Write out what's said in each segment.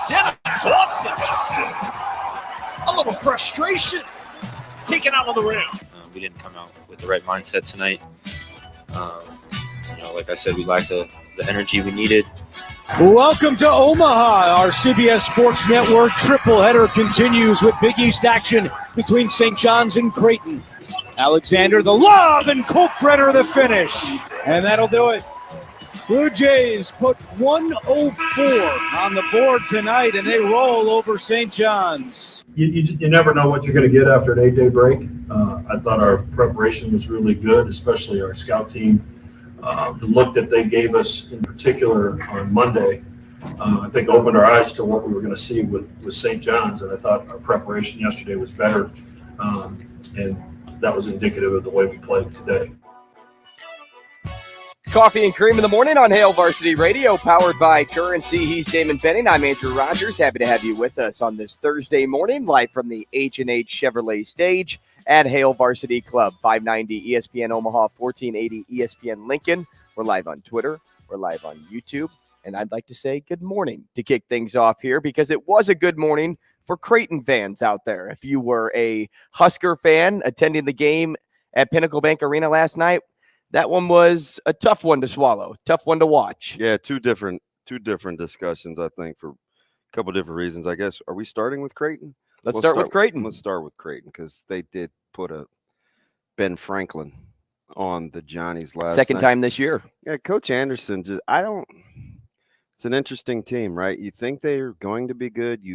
Jenna Dawson. A little frustration taken out on the rim. We didn't come out with the right mindset tonight. Like I said, we lacked the energy we needed. Welcome to Omaha. Our CBS Sports Network triple header continues with Big East action between St. John's and Creighton. Alexander the lob and Kalkbrenner the finish. And that'll do it. Blue Jays put 104 on the board tonight, and they roll over St. John's. You never know what you're going to get after an 8-day break. I thought our preparation was really good, especially our scout team. The look that they gave us in particular on Monday, I think opened our eyes to what we were going to see with St. John's, and I thought our preparation yesterday was better, and that was indicative of the way we played today. Coffee and Cream in the morning on Hail Varsity Radio, powered by Currency. He's Damon Benning. I'm Andrew Rogers. Happy to have you with us on this Thursday morning, live from the H&H Chevrolet stage at Hail Varsity Club, 590 ESPN Omaha, 1480 ESPN Lincoln. We're live on Twitter. We're live on YouTube. And I'd like to say good morning to kick things off here, because it was a good morning for Creighton fans out there. If you were a Husker fan attending the game at Pinnacle Bank Arena last night, that one was a tough one to swallow, tough one to watch. Yeah, two different discussions, I think, for a couple different reasons. I guess, are we starting with Creighton? Let's start with Creighton. Let's start with Creighton, because they did put a Ben Franklin on the Johnnies last Second night. time this year. Yeah, Coach Anderson, it's an interesting team, right? You think they're going to be good.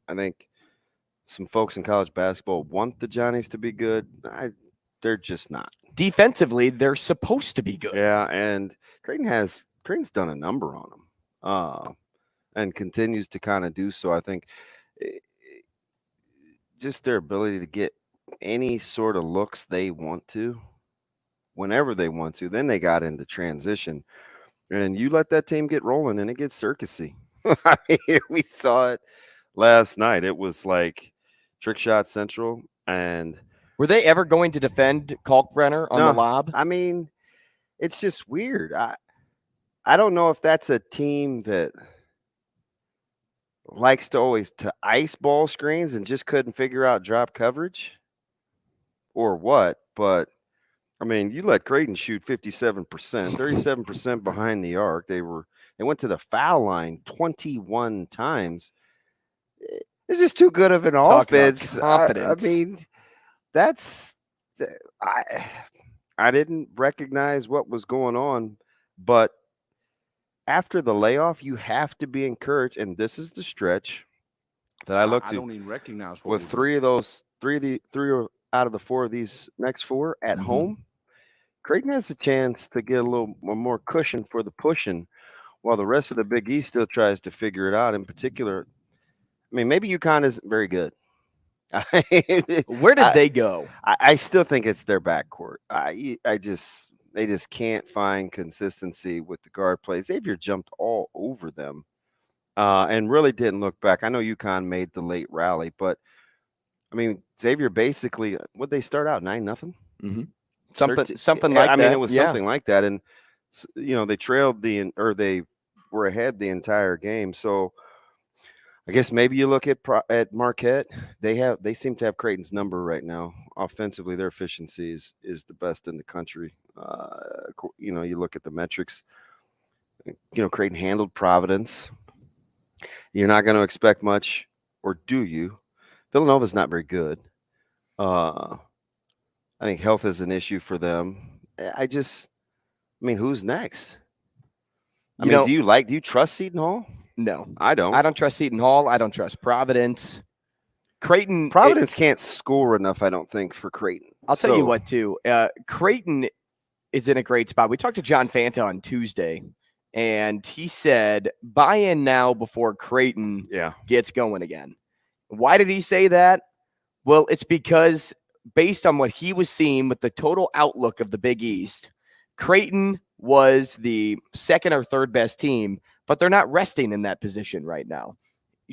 I think some folks in college basketball want the Johnnies to be good. They're just not. Defensively, they're supposed to be good. Yeah, and Creighton's done a number on them, and continues to kind of do so. I think just their ability to get any sort of looks they want to, whenever they want to. Then they got into transition, and you let that team get rolling, and it gets circusy. I mean, we saw it last night. It was like trick shot central, and were they ever going to defend Kalkbrenner on the lob? I mean, it's just weird. I don't know if that's a team that likes to always to ice ball screens and just couldn't figure out drop coverage or what. But, I mean, you let Creighton shoot 57%, 37% behind the arc. They went to the foul line 21 times. It's just too good of an offense. Confidence. I mean, I didn't recognize what was going on, but after the layoff, you have to be encouraged, and this is the stretch that I look to. I don't even recognize what with three out of the four of these next four at home. Creighton has a chance to get a little more cushion for the pushing, while the rest of the Big East still tries to figure it out. In particular, I mean, maybe UConn isn't very good. Where did they go? I still think it's their backcourt. They just can't find consistency with the guard play. Xavier jumped all over them, and really didn't look back. I know UConn made the late rally, but I mean, Xavier basically, would they start out 9-0? Mm-hmm. Something like that. I mean, it was something like that, and they trailed they were ahead the entire game. So I guess maybe you look at Marquette. They seem to have Creighton's number right now. Offensively, their efficiency is the best in the country. You look at the metrics. Creighton handled Providence. You're not going to expect much, or do you? Villanova's not very good. I think health is an issue for them. Who's next? Do you trust Seton Hall? No, I don't. I don't trust Seton Hall. I don't trust Providence. Providence can't score enough, I don't think, for Creighton. I'll tell you what, too. Creighton is in a great spot. We talked to John Fanta on Tuesday, and he said, buy in now before Creighton gets going again. Why did he say that? Well, it's because based on what he was seeing with the total outlook of the Big East, Creighton was the second or third best team, but they're not resting in that position right now.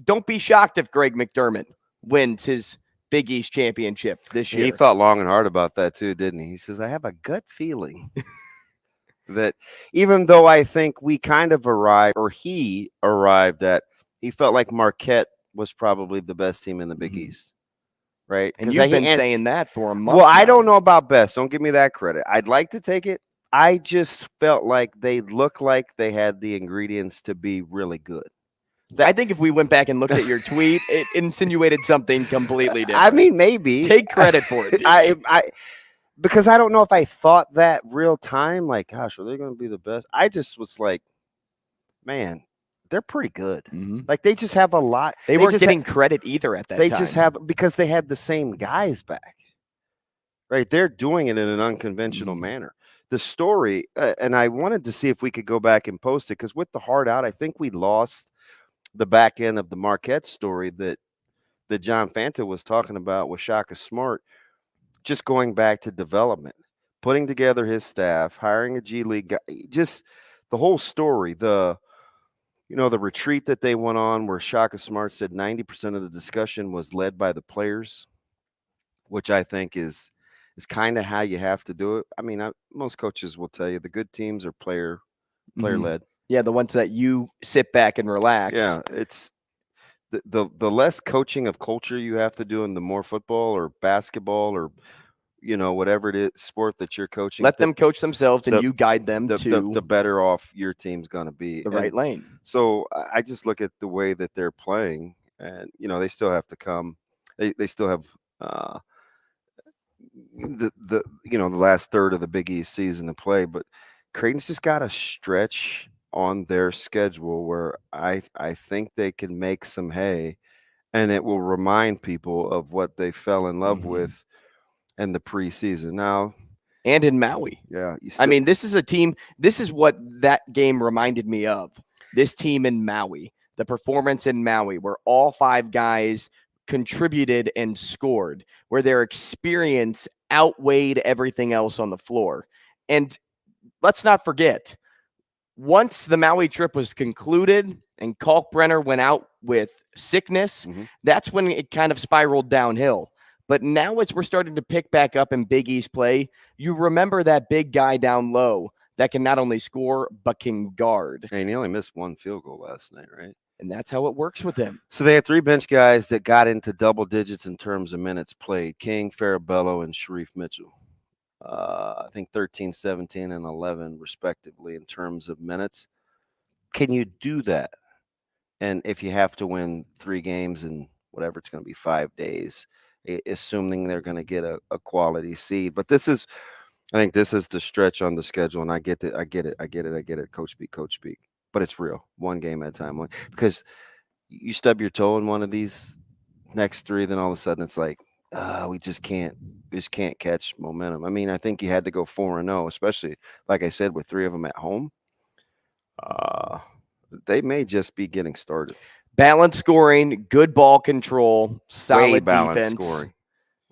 Don't be shocked if Greg McDermott wins his Big East championship this year. He thought long and hard about that too, didn't he? He says, I have a gut feeling that even though I think we kind of arrived, or he arrived at, he felt like Marquette was probably the best team in the Big East, right? And you've been saying that for a month. Well, I now. don't know about best. Don't give me that credit. I'd like to take it. I just felt like they looked like they had the ingredients to be really good. I think if we went back and looked at your tweet, it insinuated something completely different. I mean, maybe. Take credit for it. Because I don't know if I thought that real time, like, gosh, are they going to be the best? I just was like, man, they're pretty good. Mm-hmm. Like, they just have a lot. They weren't getting credit either at that time. They just have, because they had the same guys back, right? They're doing it in an unconventional manner. The story, and I wanted to see if we could go back and post it, because with the Hurrdat, I think we lost the back end of the Marquette story that John Fanta was talking about with Shaka Smart, just going back to development, putting together his staff, hiring a G League guy, just the whole story, the retreat that they went on where Shaka Smart said 90% of the discussion was led by the players, which I think is kind of how you have to do it. I mean, most coaches will tell you the good teams are player led. Yeah, the ones that you sit back and relax. Yeah, it's the less coaching of culture you have to do in the more football or basketball or whatever it is sport that you're coaching. Let them coach themselves, and you guide them to the better off your team's going to be. The right lane. So I just look at the way that they're playing, and they still have to come. They still have the last third of the Big East season to play, but Creighton's just got a stretch on their schedule where I think they can make some hay, and it will remind people of what they fell in love with in the preseason. Now, and in Maui. Yeah. I mean, this is a team. This is what that game reminded me of. This team in Maui, the performance in Maui, where all 5 guys contributed and scored, where their experience outweighed everything else on the floor. And let's not forget, once the Maui trip was concluded and Kalkbrenner went out with sickness, that's when it kind of spiraled downhill. But now as we're starting to pick back up in Big East play, you remember that big guy down low that can not only score, but can guard. And he only missed 1 field goal last night, right? And that's how it works with him. So they had 3 bench guys that got into double digits in terms of minutes played: King, Farabello, and Sharif Mitchell. I think 13, 17, and 11, respectively, in terms of minutes. Can you do that? And if you have to win 3 games in whatever it's going to be, 5 days, assuming they're going to get a quality seed. But I think this is the stretch on the schedule, and I get it. Coach speak. But it's real. 1 game at a time. Because you stub your toe in one of these next 3, then all of a sudden it's like, we just can't catch momentum. I mean, I think you had to go 4-0, especially, like I said, with 3 of them at home. They may just be getting started. Balanced scoring, good ball control, solid balanced defense, scoring,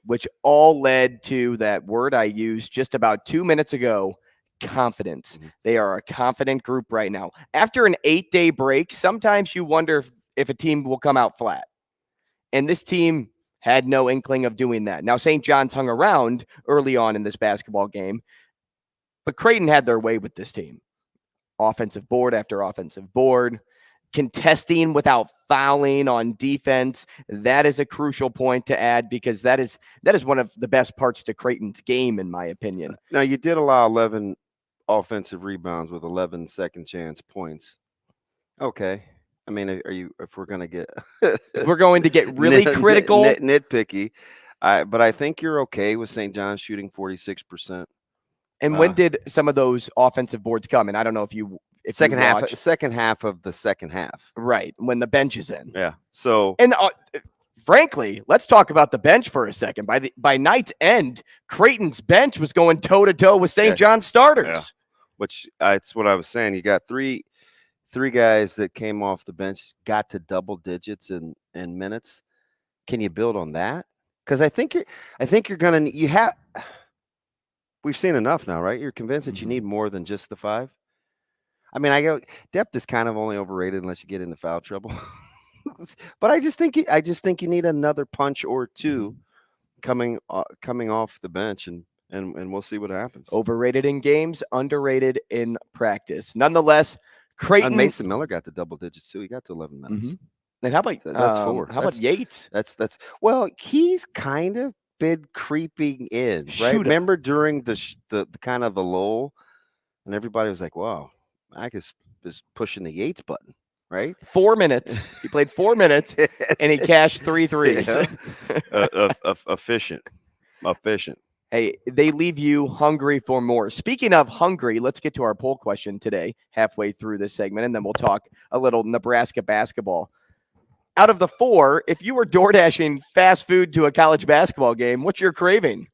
which all led to that word I used just about 2 minutes ago, confidence. They are a confident group right now. After an 8-day break, sometimes you wonder if a team will come out flat. And this team had no inkling of doing that. Now, St. John's hung around early on in this basketball game, but Creighton had their way with this team. Offensive board after offensive board, contesting without fouling on defense. That is a crucial point to add, because that is one of the best parts to Creighton's game, in my opinion. Now, you did allow 11 offensive rebounds with 11 second chance points. Okay. I mean, if we're going to get really critical, nitpicky, but I think you're okay with St. John's shooting 46%. And when did some of those offensive boards come? And I don't know if second half of the second half, right, when the bench is in. Yeah. So, and frankly, let's talk about the bench for a second. By night's end, Creighton's bench was going toe to toe with St. John's starters. Yeah. Which it's what I was saying. You got three guys that came off the bench, got to double digits in minutes. Can you build on that? Because I think you're gonna we've seen enough now, right? You're convinced that you need more than just the 5. I mean, depth is kind of only overrated unless you get into foul trouble. But I just think you need another punch or 2 coming off the bench, and we'll see what happens. Overrated in games, underrated in practice. Nonetheless, Creighton. And Mason Miller got to double digits too. He got to 11 minutes. And how about That's 4. How about Yates? That's well, he's kind of been creeping in, right? Shoot 'em. Remember during the kind of the lull, and everybody was like, "Wow, Mac is pushing the Yates button," right? 4 minutes. He played 4 minutes, and he cashed 3 threes. Efficient. Hey, they leave you hungry for more. Speaking of hungry, let's get to our poll question today, halfway through this segment, and then we'll talk a little Nebraska basketball. Out of the 4, if you were DoorDashing fast food to a college basketball game, what's your craving?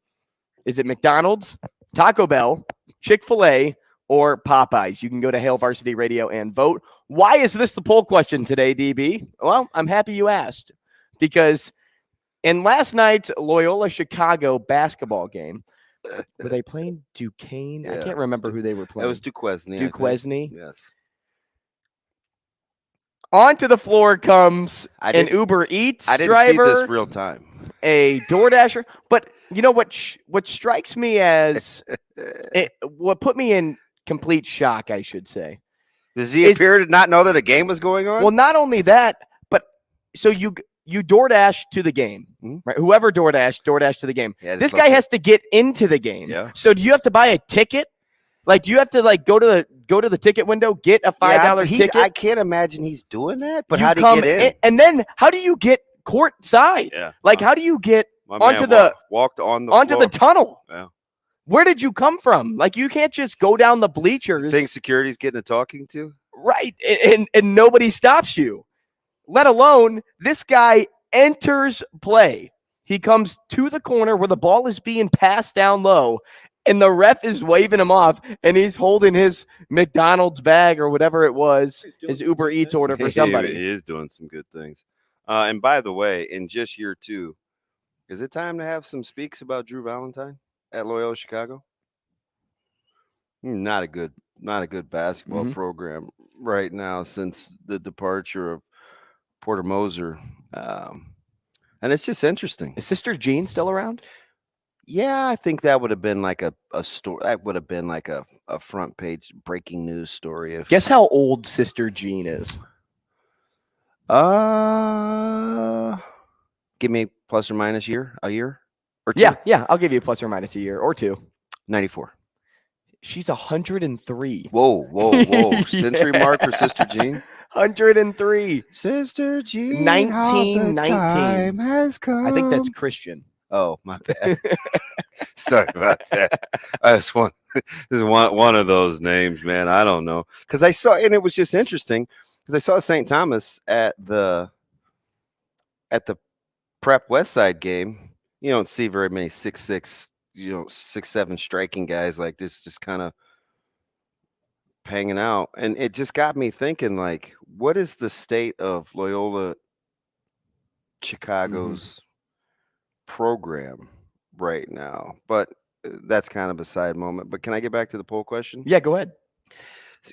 Is it McDonald's, Taco Bell, Chick-fil-A, or Popeyes? You can go to Hail Varsity Radio and vote. Why is this the poll question today, DB? Well, I'm happy you asked, because in last night's Loyola Chicago basketball game, were they playing Duquesne? Yeah. I can't remember who they were playing. That was Duquesne. Duquesne. Yes. Onto the floor comes an Uber Eats I didn't driver, see this real time. a DoorDasher. But you know what strikes me as what put me in complete shock, I should say. Does he appear to not know that a game was going on? Well, not only that, but so you DoorDash to the game, right? Whoever DoorDash to the game. Yeah, this guy has to get into the game. Yeah. So do you have to buy a ticket? Like, do you have to go to the ticket window, get a $5 ticket? I can't imagine he's doing that. But You how do come you get in? and then how do you get court side? Yeah. Like, how do you get My onto man walked on the onto floor. the tunnel? Yeah. Where did you come from? Like, you can't just go down the bleachers. Think security's getting a talking to? Right. And nobody stops you. Let alone this guy enters play. He comes to the corner where the ball is being passed down low, and the ref is waving him off, and he's holding his McDonald's bag or whatever it was, his Uber Eats order for somebody. He is doing some good things. And by the way, in just year 2, is it time to have some speaks about Drew Valentine at Loyola Chicago? Not a good basketball program right now since the departure of Porter Moser. And it's just interesting. Is Sister Jean still around? Yeah, I think that would have been like a story. That would have been like a front page breaking news story. If Guess how old Sister Jean is? Give me plus or minus a year or 2. Yeah, I'll give you plus or minus a year or 2. 94. She's 103. Whoa. Century mark for Sister Jean. 103. Sister Jean. 1919 has come. I think that's Christian. Oh, my bad. Sorry about that. This is one of those names, man. I don't know. Because I saw, and it was just interesting, because I saw St. Thomas at the Prep Westside game. You don't see very many 6'6", 6'7" striking guys like this, just kind of hanging out. And it just got me thinking, like, what is the state of Loyola Chicago's program right now? But that's kind of a side moment. But can I get back to the poll question? Yeah, go ahead.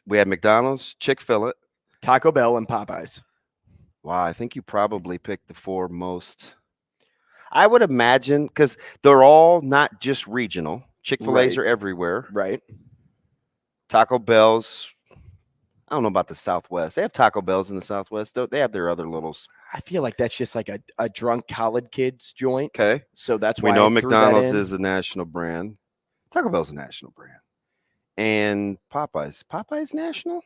We had McDonald's, Chick-fil-A, Taco Bell, and Popeyes. Wow, I think you probably picked the 4 most. I would imagine, because they're all not just regional. Chick-fil-A's are everywhere. Right. Taco Bell's, I don't know about the Southwest. They have Taco Bells in the Southwest. They have their other littles. I feel like that's just like a drunk college kid's joint. Okay. So that's why we know I threw McDonald's that in. is a national brand. Taco Bell's a national brand. And Popeyes national?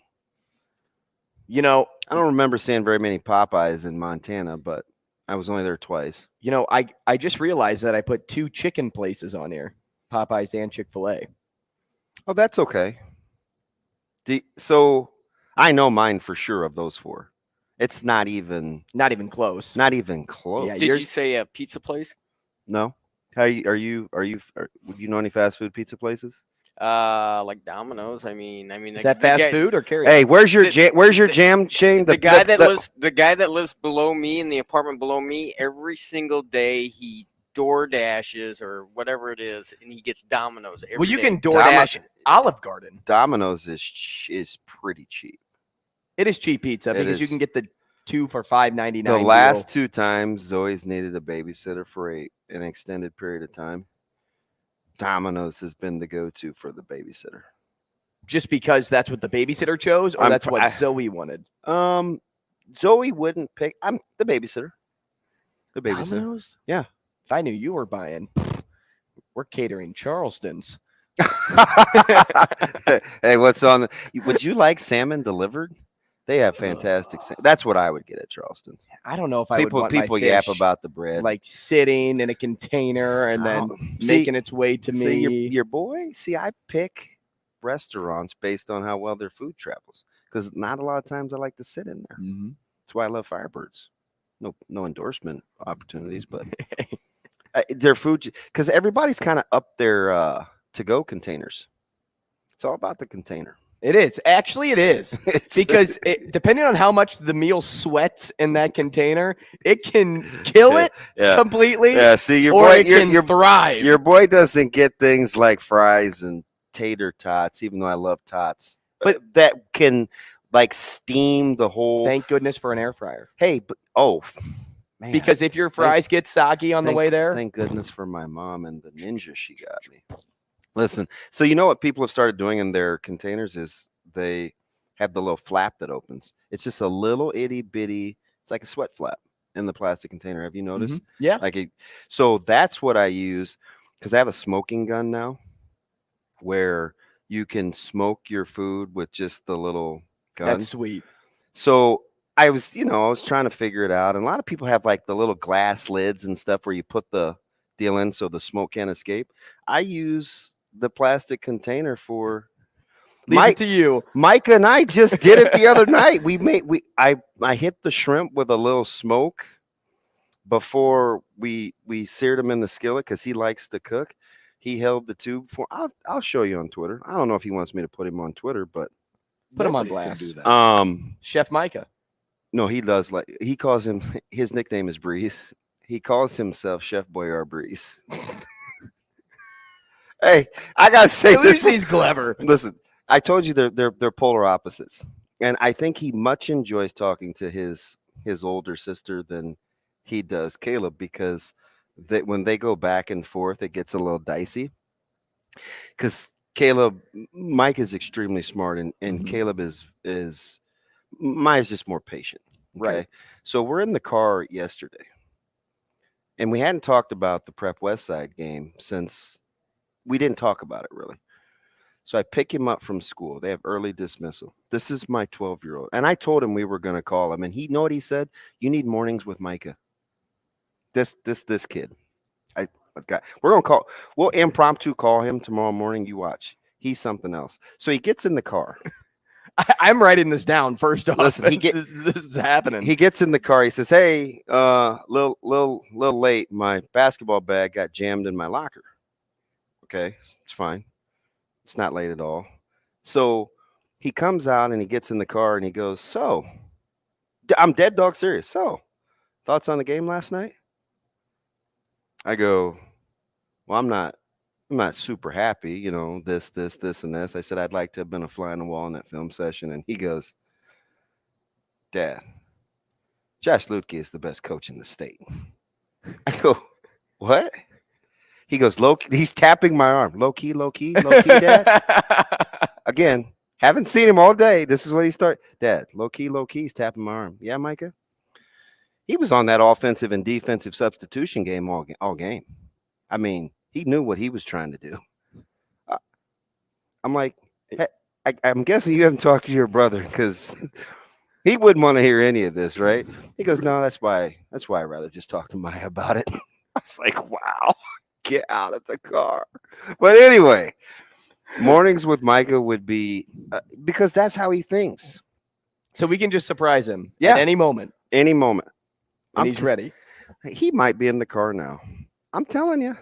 You know, I don't remember seeing very many Popeyes in Montana, but I was only there twice. You know, I just realized that I put 2 chicken places on here, Popeyes and Chick-fil-A. Oh, that's okay. So I know mine for sure of those 4. It's not even close. Not even close. Yeah, Did you say a pizza place? No. Are you would you know any fast food pizza places? Like Domino's. I mean, Is that fast food or carry? Hey, where's your jam, Shane? The guy that lives below me in the apartment below me, every single day he DoorDashes or whatever it is, and he gets Domino's every Well, you day. can DoorDash Olive Garden. Domino's is pretty cheap. It is cheap pizza because you can get the 2 for $5.99. The last 2 times Zoe's needed a babysitter for an extended period of time, Domino's has been the go-to for the babysitter. Just because that's what the babysitter chose, or that's what Zoe wanted? Zoe wouldn't pick. I'm the babysitter. The babysitter. Domino's? Yeah. If I knew you were buying, we're catering Charleston's. Hey, what's on? Would you like salmon delivered? They have fantastic. That's what I would get at Charleston's. I don't know if I would want People my yap fish, about the bread, like sitting in a container and then making its way to me. See, your boy. See, I pick restaurants based on how well their food travels, because not a lot of times I like to sit in there. Mm-hmm. That's why I love Firebirds. No endorsement opportunities, but their food, because everybody's kind of up their to-go containers. It's all about the container. It is. Actually, it is. Because depending on how much the meal sweats in that container, it can kill it completely. Yeah, see, your or boy, it can thrive. Your boy doesn't get things like fries and tater tots, even though I love tots. But that can like steam the whole. Thank goodness for an air fryer. Hey, but man. Because if your fries get soggy on the way there. Thank goodness for my mom and the ninja she got me. Listen, so you know what people have started doing in their containers is they have the little flap that opens. It's just a little itty bitty. It's like a sweat flap in the plastic container. Have you noticed? Mm-hmm. Yeah. So that's what I use, because I have a smoking gun now where you can smoke your food with just the little gun. That's sweet. So I was trying to figure it out. And a lot of people have like the little glass lids and stuff where you put the deal in so the smoke can't escape. I use the plastic container for Leave it to you. Micah and I just did it the other night. I hit the shrimp with a little smoke before we seared them in the skillet because he likes to cook. He held the tube for. I'll show you on Twitter. I don't know if he wants me to put him on Twitter, but put him on blast. Do that. Chef Micah. No, he does he calls him. His nickname is Breeze. He calls himself Chef Boyar Breeze. Hey, I gotta say, at least he's clever. Listen, I told you they're polar opposites, and I think he much enjoys talking to his older sister than he does Caleb, because when they go back and forth, it gets a little dicey. Because Mike is extremely smart, and mm-hmm. Caleb is Maya's just more patient. Okay? Right. So we're in the car yesterday, and we hadn't talked about the Prep Westside game since. We didn't talk about it really. So I pick him up from school. They have early dismissal. This is my 12-year-old. And I told him we were going to call him. And he know what he said? You need mornings with Micah. This kid. We'll impromptu call him tomorrow morning. You watch. He's something else. So he gets in the car. I'm writing this down first off. Listen, this is happening. He gets in the car. He says, hey, little late. My basketball bag got jammed in my locker. Okay, it's fine. It's not late at all. So he comes out and he gets in the car and he goes, so, I'm dead dog serious. So, thoughts on the game last night? I go, well, I'm not super happy, this, and this. I said, I'd like to have been a fly on the wall in that film session. And he goes, Dad, Josh Lutke is the best coach in the state. I go, what? He goes, he's tapping my arm. Low key, Dad. Again, haven't seen him all day. This is what he started. Dad, low key, he's tapping my arm. Yeah, Micah? He was on that offensive and defensive substitution game all game. I mean, he knew what he was trying to do. I'm like, hey, I'm guessing you haven't talked to your brother, because he wouldn't want to hear any of this, right? He goes, no, that's why I'd rather just talk to Maya about it. I was like, wow. Get out of the car. But anyway, mornings with Micah would be because that's how he thinks. So we can just surprise him at any moment. Any moment. And he's ready. He might be in the car now. I'm telling you.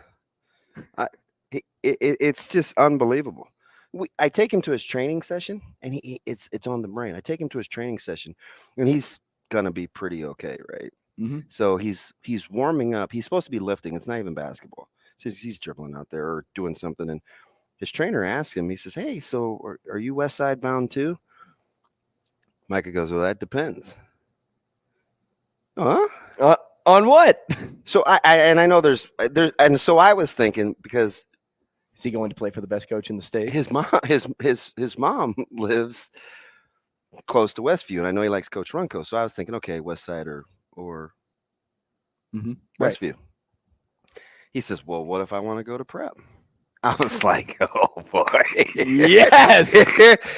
It's just unbelievable. I take him to his training session, and it's on the brain. I take him to his training session, and he's gonna be pretty okay, right? Mm-hmm. So he's warming up. He's supposed to be lifting. It's not even basketball. So he's dribbling out there or doing something. And his trainer asks him, he says, hey, so are you West Side bound too? Micah goes, well, that depends. Huh? On what? So I know there's and so I was thinking, because is he going to play for the best coach in the state? His mom lives close to Westview, and I know he likes Coach Runco. So I was thinking, okay, West Side or Westview. He says, well, what if I want to go to prep? I was like, oh, boy. Yes.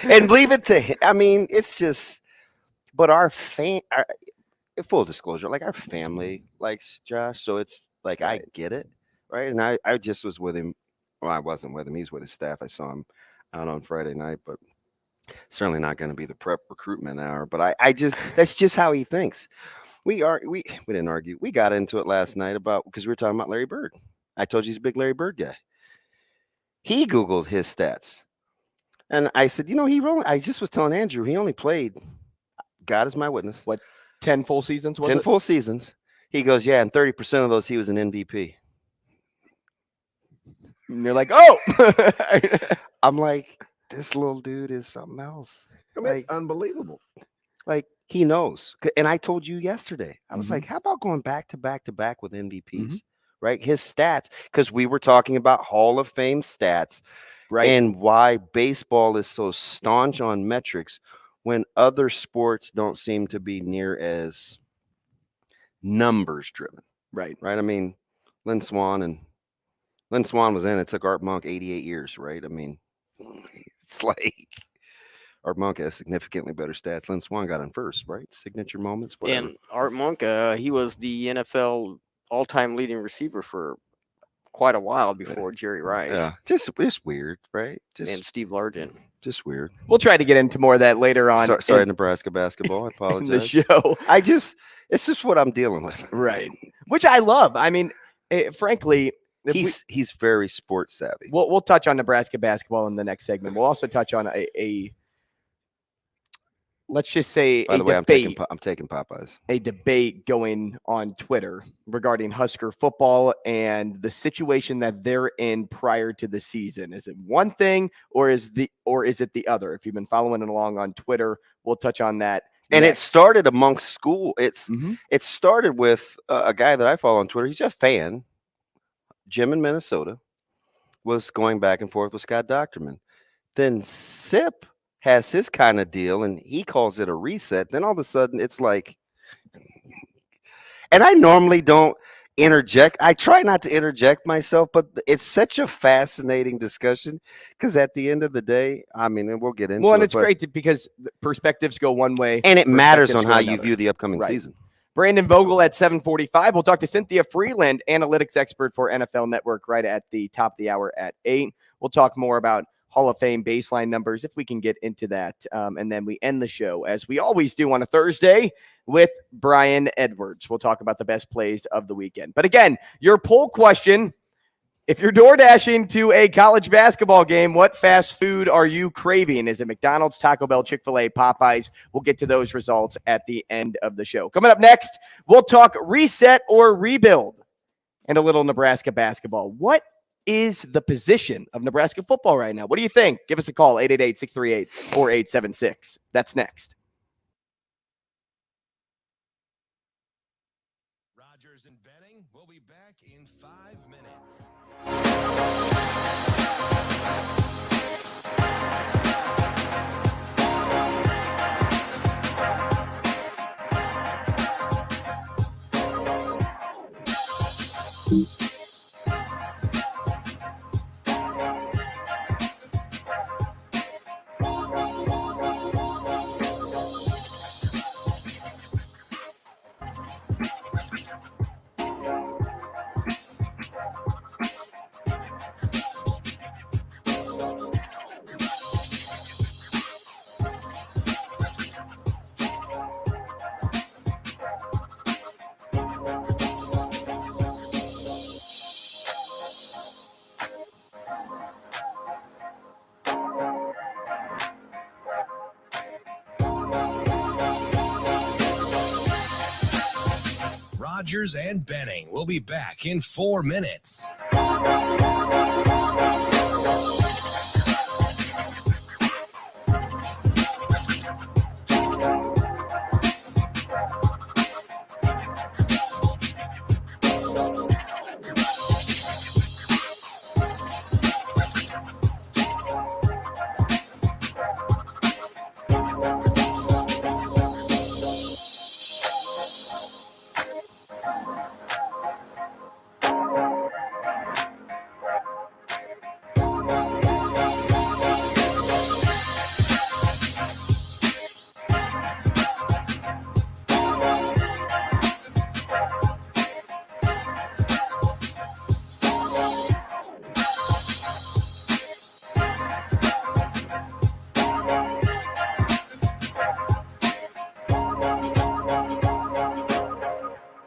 And leave it to him. I mean, it's just, but full disclosure, like our family likes Josh. So it's like, I get it. Right. And I just was with him. Well, I wasn't with him. He was with his staff. I saw him out on Friday night, but certainly not going to be the prep recruitment hour. But I just, that's just how he thinks. We didn't argue. We got into it last night because we were talking about Larry Bird. I told you he's a big Larry Bird guy. He Googled his stats. And I said, I just was telling Andrew, he only played, God is my witness. What, 10 full seasons? 10 full seasons. He goes, yeah, and 30% of those he was an MVP. And you're like, oh. I'm like, this little dude is something else. I mean, it's unbelievable. Like, he knows. And I told you yesterday, I was like, how about going back to back to back with MVPs, right? His stats, because we were talking about Hall of Fame stats, right? And why baseball is so staunch on metrics when other sports don't seem to be near as numbers driven. Right. I mean, Lynn Swann was in it. Took Art Monk 88 years, right? I mean, it's like Art Monk has significantly better stats. Lynn Swann got in first, right? Signature moments. Whatever. And Art Monk, he was the NFL all-time leading receiver for quite a while before Jerry Rice. Yeah, just weird, right? And Steve Largent. Just weird. We'll try to get into more of that later on. Sorry, Nebraska basketball. I apologize. In the show. It's just what I'm dealing with. Right. Which I love. I mean, frankly, he's very sports savvy. We'll touch on Nebraska basketball in the next segment. We'll also touch on a let's just say By the way, debate. I'm taking Popeyes. A debate going on Twitter regarding Husker football and the situation that they're in prior to the season. Is it one thing or is it the other? If you've been following it along on Twitter, we'll touch on that. And it started amongst school. It started with a guy that I follow on Twitter. He's a fan. Jim in Minnesota was going back and forth with Scott Docterman. Then Sip has his kind of deal, and he calls it a reset. Then all of a sudden, it's like, and I normally don't interject. I try not to interject myself, but it's such a fascinating discussion because at the end of the day, I mean, and we'll get into it. Well, and it's great because perspectives go one way. And it matters on how you view the upcoming season. Brandon Vogel at 7:45. We'll talk to Cynthia Frelund, analytics expert for NFL Network, right at the top of the hour at 8. We'll talk more about Hall of Fame baseline numbers if we can get into that. And then we end the show, as we always do on a Thursday, with Brian Edwards. We'll talk about the best plays of the weekend. But again, your poll question, if you're door dashing to a college basketball game, what fast food are you craving? Is it McDonald's, Taco Bell, Chick-fil-A, Popeyes? We'll get to those results at the end of the show. Coming up next, we'll talk reset or rebuild and a little Nebraska basketball. What is the position of Nebraska football right now? What do you think? Give us a call, 888-638-4876. That's next. Rogers and Benning will be back in 5 minutes. Rogers and Benning will be back in 4 minutes.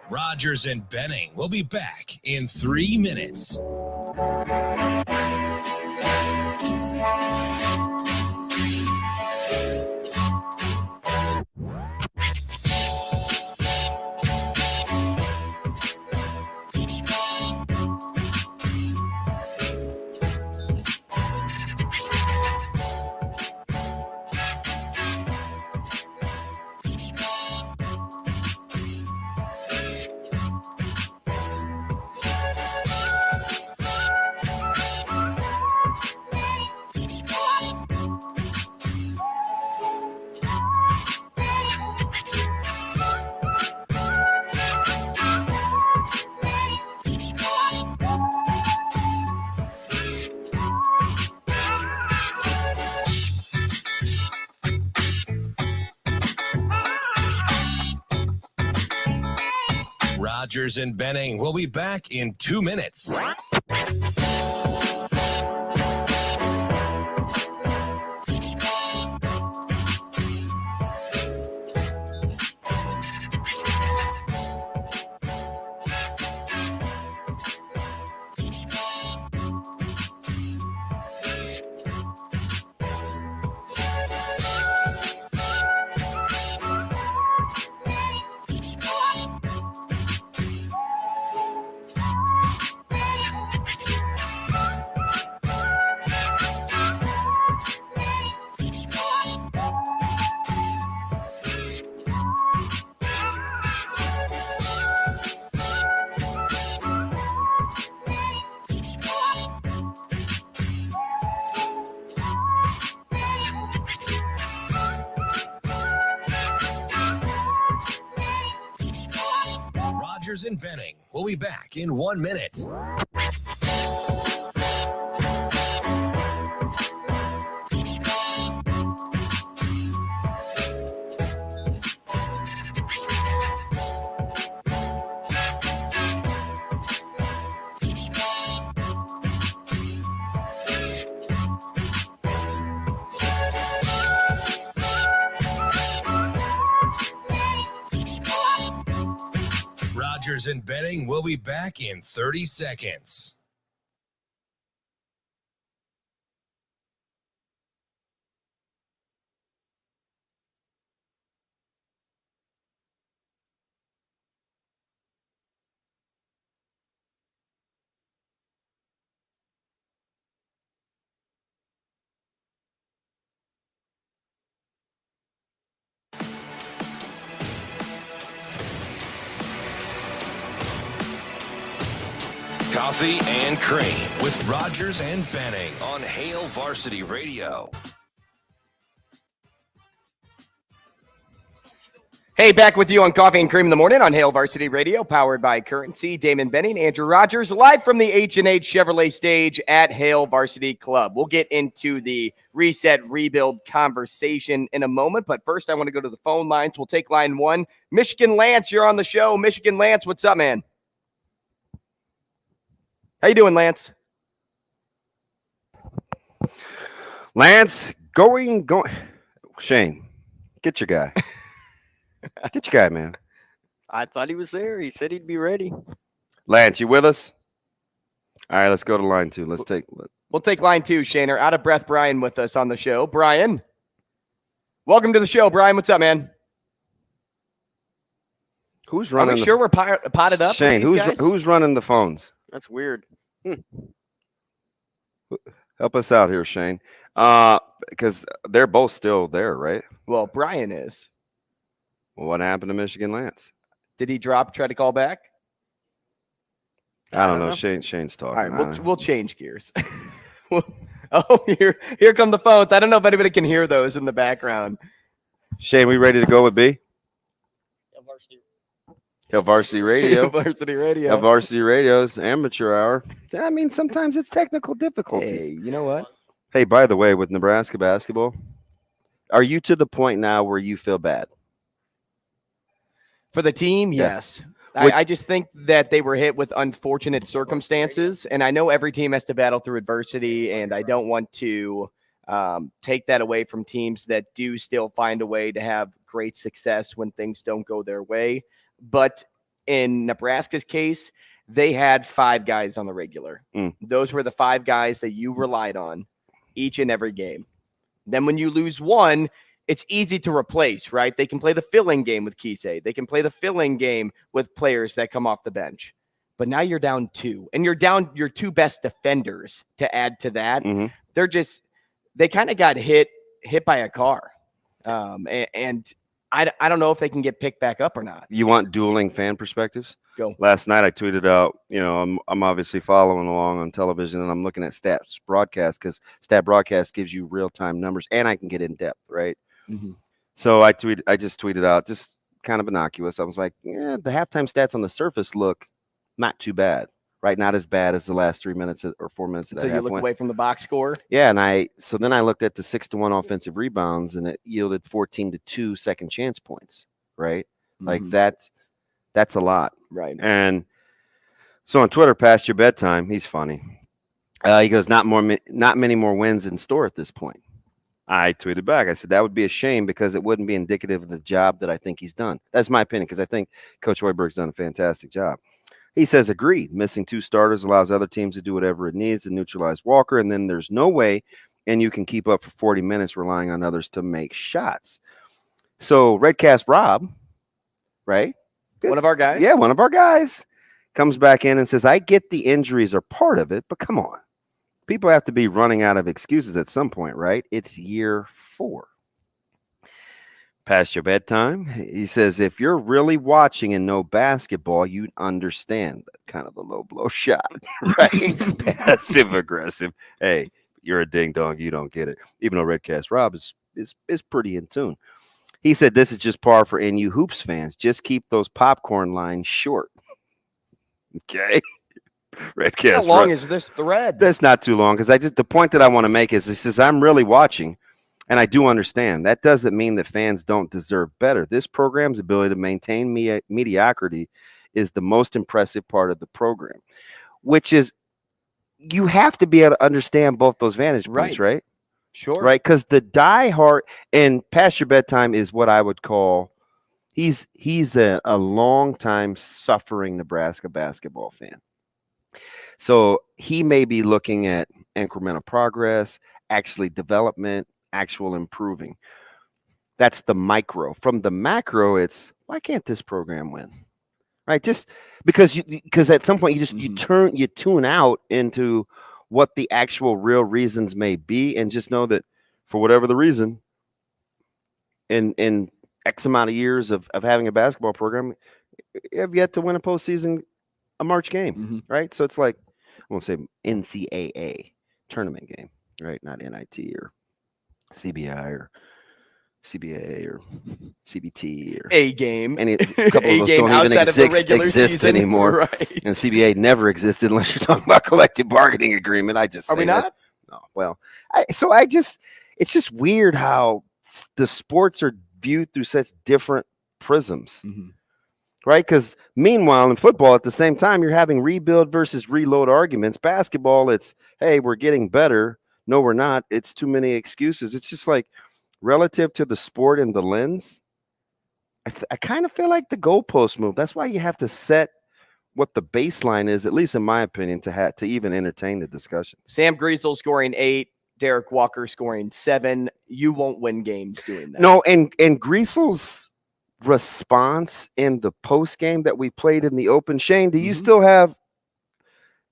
Rogers and Benning will be back in 3 minutes. Rogers and Benning will be back in 2 minutes. Rogers and Benning will be back in 1 minute. Rogers and Benning will be back in 30 seconds. Coffee and Cream with Rogers and Benning on Hale Varsity Radio. Hey, back with you on Coffee and Cream in the Morning on Hale Varsity Radio, powered by Currency. Damon Benning, Andrew Rogers, live from the H&H Chevrolet stage at Hale Varsity Club. We'll get into the reset, rebuild conversation in a moment, but first I want to go to the phone lines. We'll take line one. Michigan Lance, you're on the show. Michigan Lance, what's up, man? How you doing, Lance? Lance, going. Shane, get your guy. Get your guy, man. I thought he was there. He said he'd be ready. Lance, you with us? All right, let's go to line two. We'll take line two, Shaner. Out of breath, Brian with us on the show. Brian, welcome to the show. Brian, what's up, man? Who's running? Are we sure we're potted up? Shane, who's running the phones? That's weird. Help us out here, Shane. Because they're both still there, right? Well, Brian is. Well, what happened to Michigan Lance? Did he try to call back? I don't know. Shane's talking. All right, we'll change gears. Here come the phones. I don't know if anybody can hear those in the background. Shane, we ready to go with B? Hail Varsity Radio. Varsity Radio. Hail Varsity Radio's amateur hour. I mean, sometimes it's technical difficulties. Hey, you know what? Hey, by the way, with Nebraska basketball, are you to the point now where you feel bad? For the team, Yeah. yes. I just think that they were hit with unfortunate circumstances, and I know every team has to battle through adversity, and I don't want to take that away from teams that do still find a way to have great success when things don't go their way. But in Nebraska's case, they had 5 guys on the regular. Those were the 5 guys that you relied on each and every game. Then when you lose one, it's easy to replace, right? They can play the fill-in game with Kisei. They can play the fill-in game with players that come off the bench. But now you're down 2, and you're down your 2 best defenders to add to that. They kind of got hit by a car. And I don't know if they can get picked back up or not. You want dueling fan perspectives? Go. Last night I tweeted out, I'm obviously following along on television, and I'm looking at Stats Broadcast because Stat Broadcast gives you real-time numbers, and I can get in depth, right? So I just tweeted out, just kind of innocuous. I was like, yeah, the halftime stats on the surface look not too bad, right? Not as bad as the last 3 minutes or 4 minutes of that So you half look went. away from the box score? Yeah, and then I looked at the 6-1 offensive rebounds, and it yielded 14-2 second chance points, right? Like that's a lot. Right. And so on Twitter, past your bedtime, he's funny. He goes, not many more wins in store at this point. I tweeted back. I said, that would be a shame because it wouldn't be indicative of the job that I think he's done. That's my opinion because I think Coach Hoiberg's done a fantastic job. He says, agreed. Missing 2 starters allows other teams to do whatever it needs to neutralize Walker, and then there's no way, and you can keep up for 40 minutes relying on others to make shots. So Redcast Rob, right? Good. One of our guys? Yeah, one of our guys comes back in and says, I get the injuries are part of it, but come on. People have to be running out of excuses at some point, right? It's year 4. Past your bedtime. He says, if you're really watching and know basketball, you'd understand kind of the low blow shot, right? Passive aggressive. Hey, you're a ding dong. You don't get it. Even though Redcast Rob is pretty in tune. He said, this is just par for NU Hoops fans. Just keep those popcorn lines short. Okay. Redcast. How long is this thread? That's not too long because the point that I want to make is he says, I'm really watching and I do understand. That doesn't mean that fans don't deserve better. This program's ability to maintain mediocrity is the most impressive part of the program, which is you have to be able to understand both those vantage points, right? Sure. Right? Because the diehard and past your bedtime is what I would call he's a long time suffering Nebraska basketball fan. So he may be looking at incremental progress, actually development, actual improving. That's the micro. From the macro, it's why can't this program win? Right? Just because at some point you tune out into what the actual real reasons may be, and just know that for whatever the reason, in X amount of years of having a basketball program, you have yet to win a March game, right? So it's like, I won't say NCAA tournament game, right? Not NIT or CBI or CBA or CBT or A game. A couple of those don't even exist anymore. Right. And CBA never existed unless you're talking about collective bargaining agreement. I just Are we not? No. Well, it's just weird how the sports are viewed through such different prisms. Right? Because meanwhile, in football, at the same time, you're having rebuild versus reload arguments. Basketball, it's, hey, we're getting better. No, we're not. It's too many excuses. It's just like relative to the sport and the lens, I kind of feel like the goalpost move. That's why you have to set what the baseline is, at least in my opinion, to even entertain the discussion. Sam Griesel scoring 8, Derek Walker scoring 7. You won't win games doing that. No, and Griesel's response in the post game that we played in the open. Shane, do you still have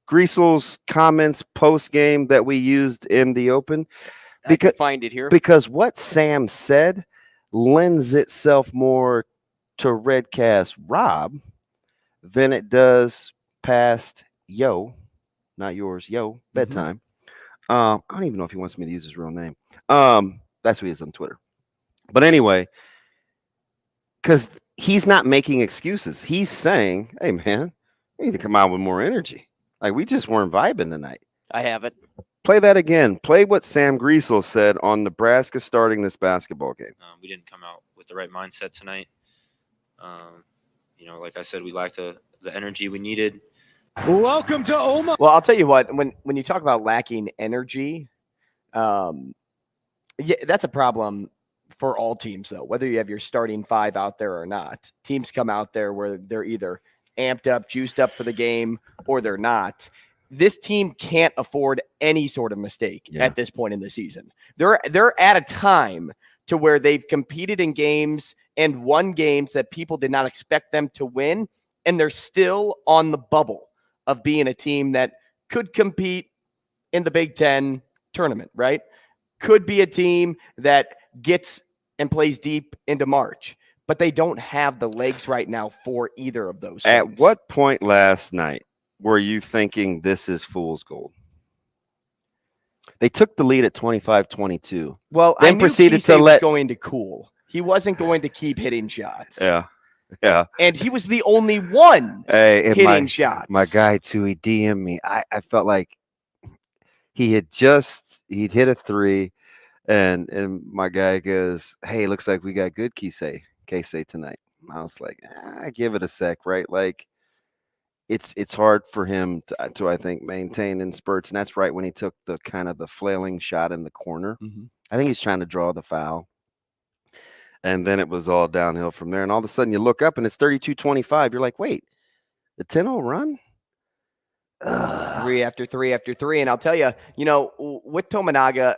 Griesel's comments post game that we used in the open? I can find it here. Because what Sam said lends itself more to Redcast Rob than it does past not yours, bedtime. I don't even know if he wants me to use his real name. That's who he is on Twitter. But anyway, because he's not making excuses. He's saying, hey, man, we need to come out with more energy. Like, we just weren't vibing tonight. I have it. Play that again. Play what Sam Griesel said on Nebraska starting this basketball game. We didn't come out with the right mindset tonight. Like I said, we lacked the energy we needed. Welcome to Omaha. Well, I'll tell you what, when you talk about lacking energy, yeah, that's a problem for all teams, though, whether you have your starting five out there or not. Teams come out there where they're either amped up, juiced up for the game, or they're not. This team can't afford any sort of mistake at this point in the season. They're at a time to where they've competed in games and won games that people did not expect them to win, and they're still on the bubble of being a team that could compete in the Big Ten tournament, right? Could be a team that gets and plays deep into March, but they don't have the legs right now for either of those At things. what point last night were you thinking this is fool's gold? They took the lead at 25-22. Well, then I knew proceeded Kisei to was let going to cool. He wasn't going to keep hitting shots. Yeah. And he was the only one hitting shots. My guy too, he DM'd me. I felt like he'd hit a three, and my guy goes, "Hey, looks like we got good Kisei tonight." I was like, give it a sec, right? Like, it's hard for him to I think maintain in spurts, and that's right when he took the kind of the flailing shot in the corner. Mm-hmm. I think he's trying to draw the foul. And then it was all downhill from there. And all of a sudden you look up and it's 32-25. You're like, wait, the 10-0 run? Three after three after three. And I'll tell you, with Tominaga,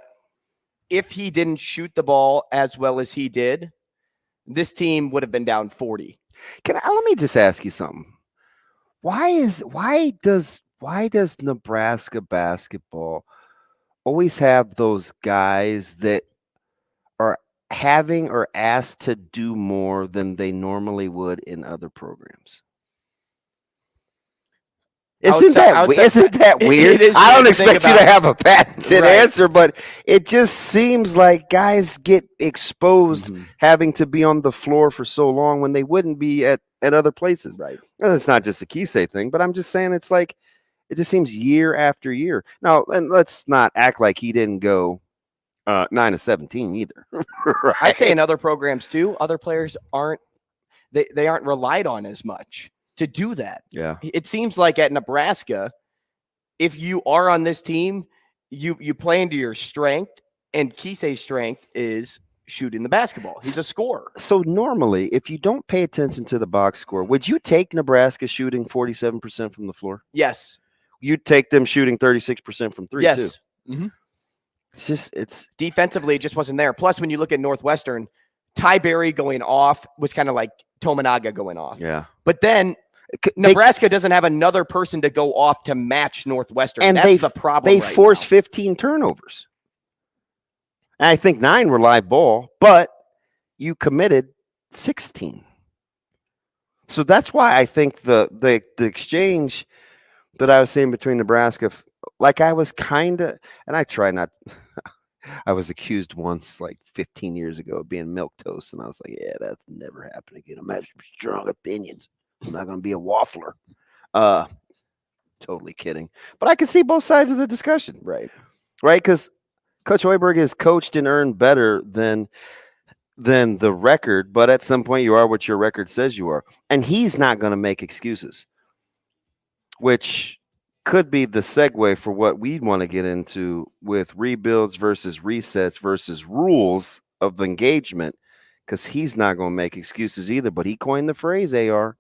if he didn't shoot the ball as well as he did, this team would have been down 40. Let me just ask you something. Why does Nebraska basketball always have those guys that are having or asked to do more than they normally would in other programs? Isn't that weird? I don't expect you to have a patented answer, but it just seems like guys get exposed having to be on the floor for so long when they wouldn't be at other places. Right. And it's not just a Kisei thing, but I'm just saying it's like it just seems year after year. Now, and let's not act like he didn't go 9 of 17 either. Right? I'd say in other programs too, other players aren't relied on as much to do that. Yeah. It seems like at Nebraska, if you are on this team, you play into your strength, and Kisei's strength is shooting the basketball. He's a scorer. So normally, if you don't pay attention to the box score, would you take Nebraska shooting 47% from the floor? Yes. You'd take them shooting 36% from three too. Mm-hmm. It's defensively, it just wasn't there. Plus, when you look at Northwestern, Ty Berry going off was kind of like Tominaga going off. Yeah. But then Nebraska doesn't have another person to go off to match Northwestern. And that's the problem. They forced 15 turnovers. And I think 9 were live ball, but you committed 16. So that's why I think the exchange that I was seeing between Nebraska, like I was kind of, and I try not, I was accused once, like 15 years ago, of being milquetoast, and I was like, yeah, that's never happened again. I'm having strong opinions. I'm not going to be a waffler. Totally kidding. But I can see both sides of the discussion. Right. Because Coach Hoiberg has coached and earned better than the record, but at some point you are what your record says you are. And he's not going to make excuses, which could be the segue for what we want to get into with rebuilds versus resets versus rules of engagement, because he's not going to make excuses either. But he coined the phrase, AR.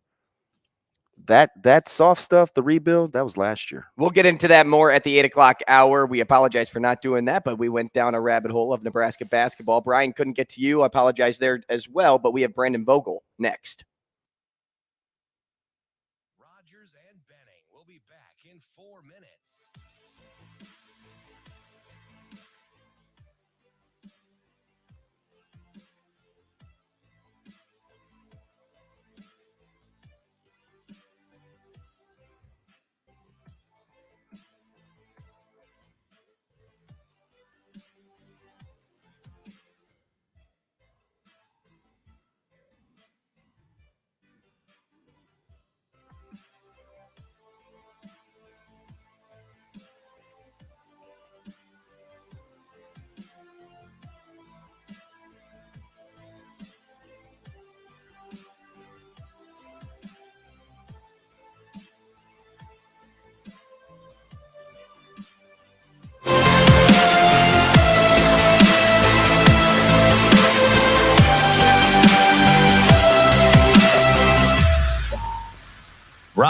That soft stuff, the rebuild, that was last year. We'll get into that more at the 8 o'clock hour. We apologize for not doing that, but we went down a rabbit hole of Nebraska basketball. Brian couldn't get to you. I apologize there as well, but we have Brandon Vogel next. Rogers and Benning will be back in 4 minutes.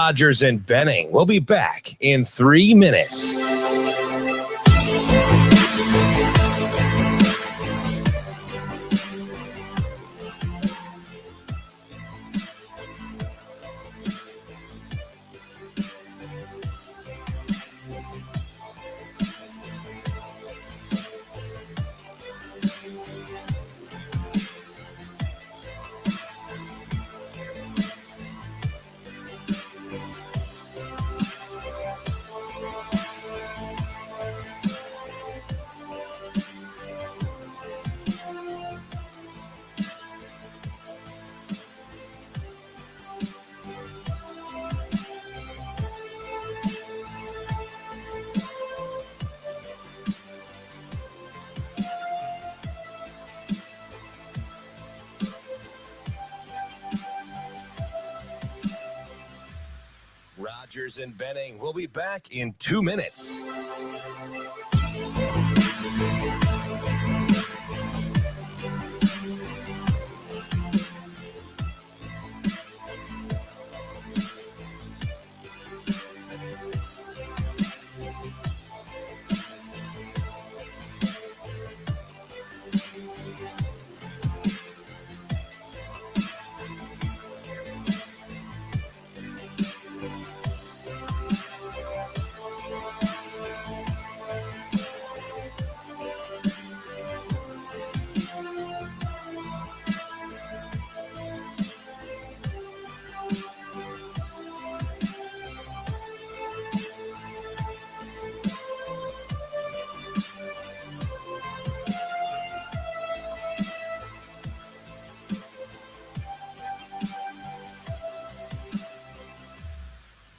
Rogers and Benning. We'll be back in 3 minutes. Rogers and Benning will be back in 2 minutes.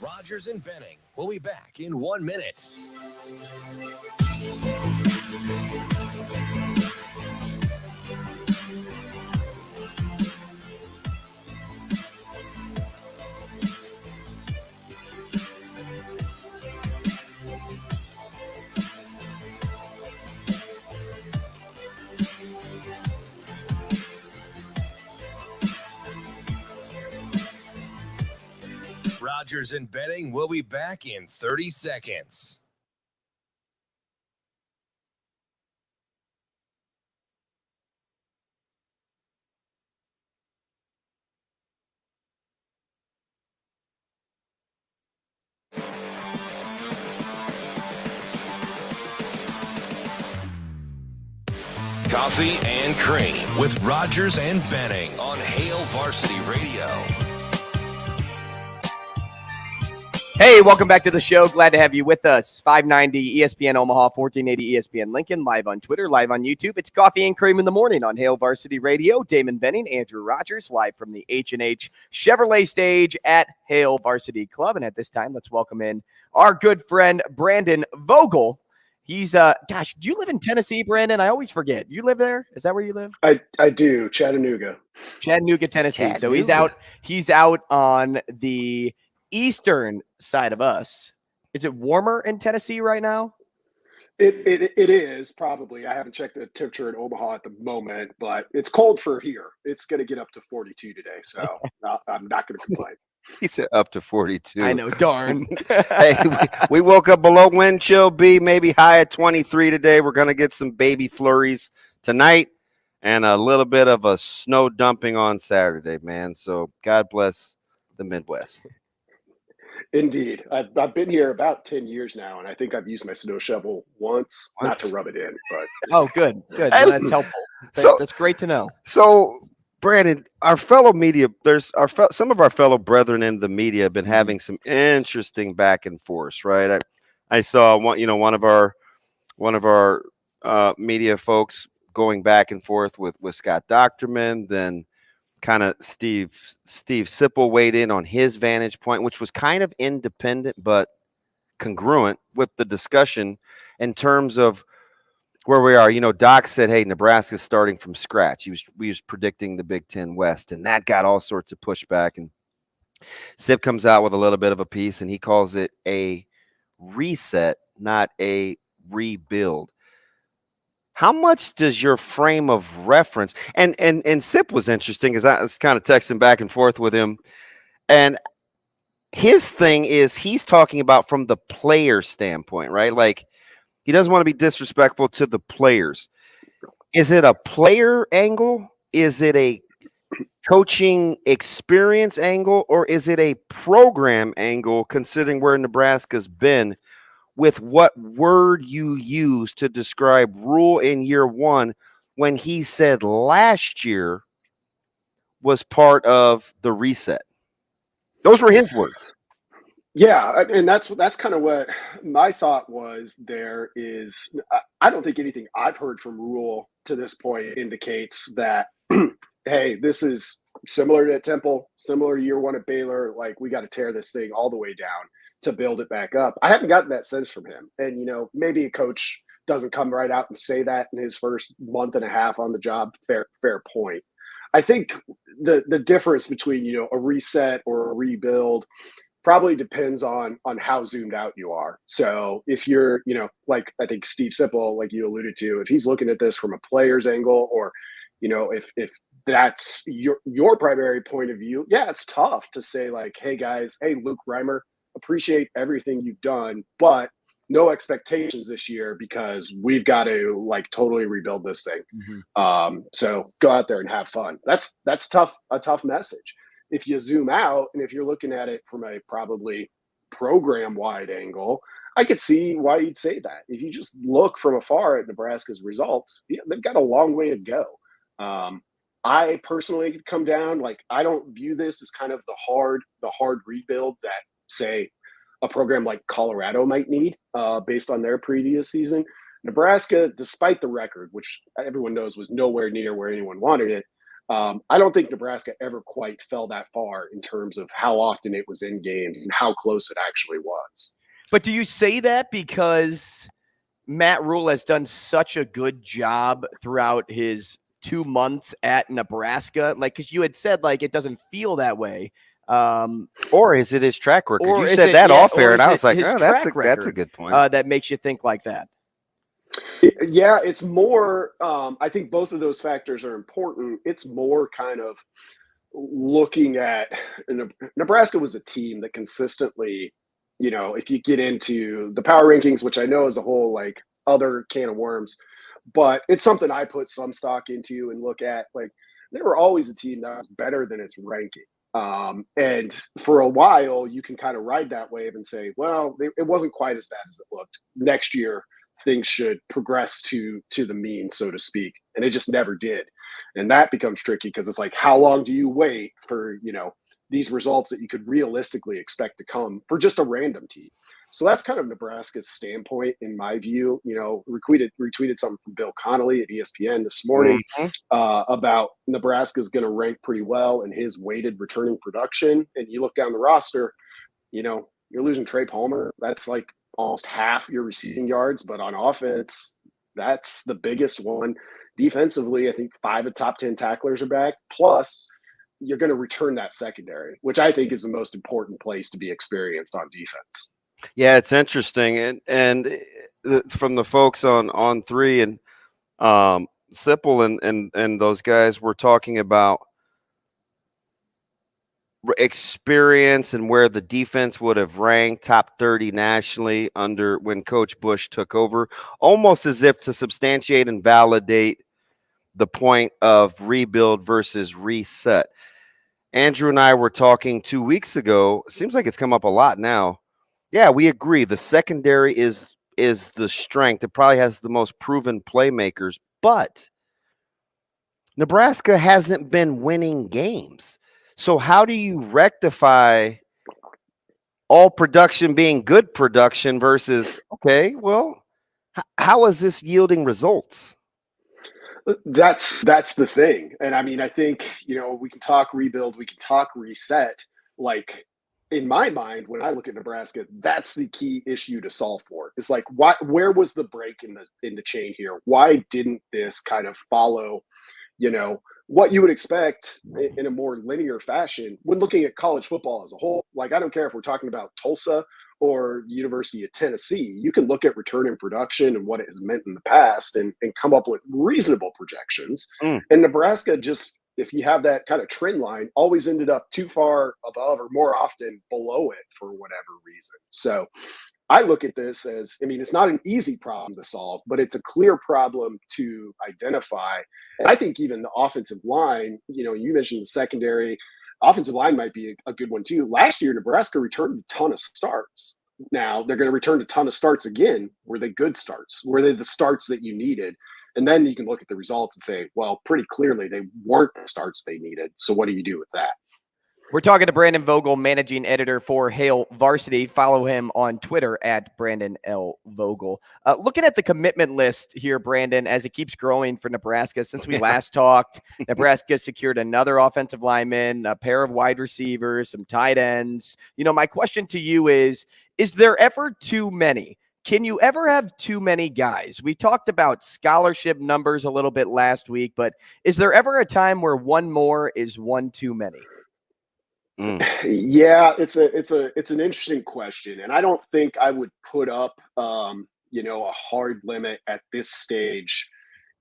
Rogers and Benning will be back in 1 minute. Rogers and Benning will be back in 30 seconds. Coffee and Cream with Rogers and Benning on Hale Varsity Radio. Hey, welcome back to the show. Glad to have you with us. 590 ESPN Omaha, 1480 ESPN Lincoln, live on Twitter, live on YouTube. It's Coffee and Cream in the morning on Hale Varsity Radio. Damon Benning, Andrew Rogers, live from the H&H Chevrolet stage at Hale Varsity Club. And at this time, let's welcome in our good friend, Brandon Vogel. He's, gosh, do you live in Tennessee, Brandon? I always forget. You live there? Is that where you live? I do, Chattanooga, Tennessee. So he's out on the eastern side of us. Is it warmer in Tennessee right now? It is probably. I haven't checked the temperature in Omaha at the moment, but it's cold for here. It's going to get up to 42 today, so I'm not going to complain. He said up to 42. I know, darn. Hey, we woke up below wind chill B, maybe high at 23 today. We're going to get some baby flurries tonight and a little bit of a snow dumping on Saturday, man. So God bless the Midwest. Indeed. I've been here about 10 years now, and I think I've used my snow shovel once, not to rub it in. But Oh, good. Well, that's helpful. That's great to know. So, Brandon, our fellow media, some of our fellow brethren in the media have been having some interesting back and forth, right? I saw one of our media folks going back and forth with Scott Docterman, then kind of Steve Sipple weighed in on his vantage point, which was kind of independent but congruent with the discussion in terms of where we are. Doc said, hey, Nebraska's starting from scratch. We was predicting the Big Ten West, and that got all sorts of pushback. And Sip comes out with a little bit of a piece, and he calls it a reset, not a rebuild. How much does your frame of reference and Sip was interesting, as I was kind of texting back and forth with him, and his thing is he's talking about from the player standpoint, right? Like he doesn't want to be disrespectful to the players. Is it a player angle? Is it a coaching experience angle, or is it a program angle, considering where Nebraska's been, with what word you use to describe Rule in year one when he said last year was part of the reset? Those were his words. Yeah, and that's kind of what my thought was. There is, I don't think anything I've heard from Rule to this point indicates that, hey, this is similar to Temple, similar to year one at Baylor. Like, we got to tear this thing all the way down to build it back up. I haven't gotten that sense from him. And, maybe a coach doesn't come right out and say that in his first month and a half on the job. Fair point. I think the difference between, a reset or a rebuild probably depends on how zoomed out you are. So if you're, like I think Steve Sipple, like you alluded to, if he's looking at this from a player's angle, or, if that's your primary point of view, yeah, it's tough to say like, hey guys, hey Luke Reimer, appreciate everything you've done, but no expectations this year because we've got to like totally rebuild this thing. So go out there and have fun. That's tough, a tough message. If you zoom out and if you're looking at it from a probably program wide angle, I could see why you'd say that. If you just look from afar at Nebraska's results, yeah, they've got a long way to go. I personally come down, like, I don't view this as kind of the hard rebuild that, say, a program like Colorado might need based on their previous season. Nebraska, despite the record, which everyone knows was nowhere near where anyone wanted it, I don't think Nebraska ever quite fell that far in terms of how often it was in games and how close it actually was. But do you say that because Matt Rule has done such a good job throughout his 2 months at Nebraska? Like, because you had said, like, it doesn't feel that way. Or is it his track record? Or You is said it- that yeah, off or air, is and I it was like, his oh, that's a track good point. that makes you think like that. Yeah, it's more, I think both of those factors are important. It's more kind of looking at Nebraska was a team that consistently, if you get into the power rankings, which I know is a whole like other can of worms, but it's something I put some stock into and look at. Like, they were always a team that was better than its ranking. And for a while, you can kind of ride that wave and say, well, it wasn't quite as bad as it looked. Next year, things should progress to the mean, so to speak. And it just never did. And that becomes tricky because it's like, how long do you wait for, these results that you could realistically expect to come for just a random team? So that's kind of Nebraska's standpoint, in my view. Retweeted something from Bill Connolly at ESPN this morning about Nebraska's going to rank pretty well in his weighted returning production. And you look down the roster, you're losing Trey Palmer. That's like almost half your receiving yards, but on offense, that's the biggest one. Defensively, I think 5 of top 10 tacklers are back. Plus, you're going to return that secondary, which I think is the most important place to be experienced on defense. Yeah, it's interesting, and from the folks on 3 and Sipple and those guys were talking about experience and where the defense would have ranked top 30 nationally under when Coach Bush took over, almost as if to substantiate and validate the point of rebuild versus reset. Andrew and I were talking 2 weeks ago. Seems like it's come up a lot now. Yeah, we agree. The secondary is the strength. It probably has the most proven playmakers, but Nebraska hasn't been winning games. So how do you rectify all production being good production versus, okay, well, how is this yielding results? That's the thing. And I mean, I think, we can talk rebuild, we can talk reset. Like, in my mind, when I look at Nebraska, that's the key issue to solve for. It's like, where was the break in the chain here? Why didn't this kind of follow, what you would expect in a more linear fashion when looking at college football as a whole? Like, I don't care if we're talking about Tulsa or the University of Tennessee. You can look at return in production and what it has meant in the past and come up with reasonable projections. And Nebraska just if you have that kind of trend line, always ended up too far above or more often below it for whatever reason. So I look at this as, I mean, it's not an easy problem to solve, but it's a clear problem to identify. And I think even the offensive line, you mentioned the secondary, offensive line might be a good one too. Last year, Nebraska returned a ton of starts. Now they're going to return a ton of starts again. Were they good starts? Were they the starts that you needed? And then you can look at the results and say, well, pretty clearly they weren't the starts they needed. So what do you do with that? We're talking to Brandon Vogel, managing editor for Hail Varsity. Follow him on Twitter at Brandon L. Vogel. Looking at the commitment list here, Brandon, as it keeps growing for Nebraska. Since we last talked, Nebraska secured another offensive lineman, a pair of wide receivers, some tight ends. My question to you is there ever too many? Can you ever have too many guys? We talked about scholarship numbers a little bit last week, but is there ever a time where one more is one too many? Yeah, it's an interesting question, and I don't think I would put up a hard limit at this stage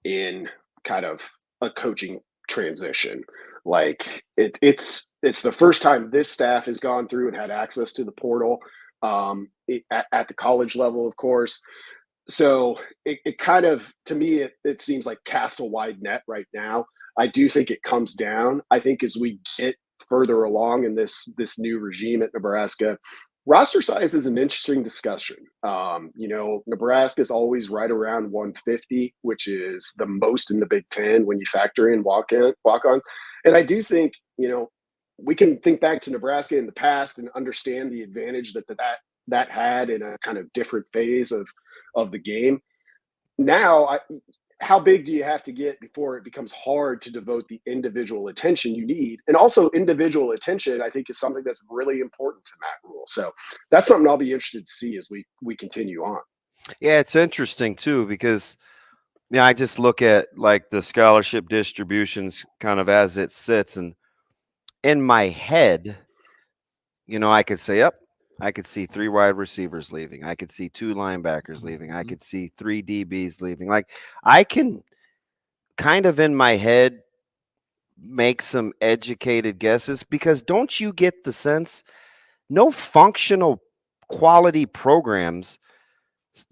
in kind of a coaching transition. Like it's the first time this staff has gone through and had access to the portal at the college level, of course. So it kind of, to me, it seems like cast a wide net right now. I do think it comes down. I think as we get further along in this new regime at Nebraska, roster size is an interesting discussion. Nebraska is always right around 150, which is the most in the Big Ten when you factor in walk-ons. And I do think, we can think back to Nebraska in the past and understand the advantage that had in a kind of different phase of the game. Now, how big do you have to get before it becomes hard to devote the individual attention you need? And also individual attention, I think, is something that's really important to Matt Rule. So that's something I'll be interested to see as we continue on. Yeah, it's interesting too, because I just look at like the scholarship distributions kind of as it sits, and in my head, I could say, yep, I could see 3 wide receivers leaving. I could see 2 linebackers leaving. I could see 3 DBs leaving. Like, I can kind of in my head make some educated guesses, because don't you get the sense no functional quality programs,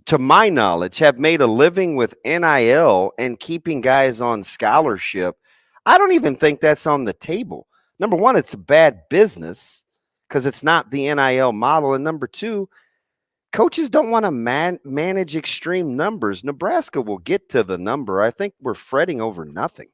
to my knowledge, have made a living with NIL and keeping guys on scholarship? I don't even think that's on the table. Number one, it's a bad business because it's not the NIL model. And number two, coaches don't want to manage extreme numbers. Nebraska will get to the number. I think we're fretting over nothing.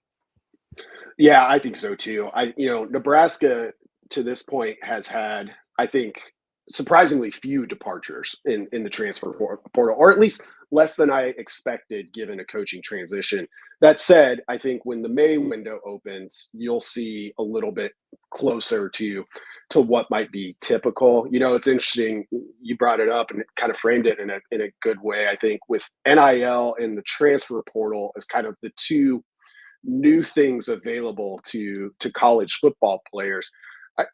Yeah, I think so too. Nebraska to this point has had, I think, surprisingly few departures in the transfer portal, or at least less than I expected given a coaching transition. That said, I think when the May window opens, you'll see a little bit closer to what might be typical. It's interesting. You brought it up and it kind of framed it in a good way, I think, with NIL and the transfer portal as kind of the two new things available to college football players.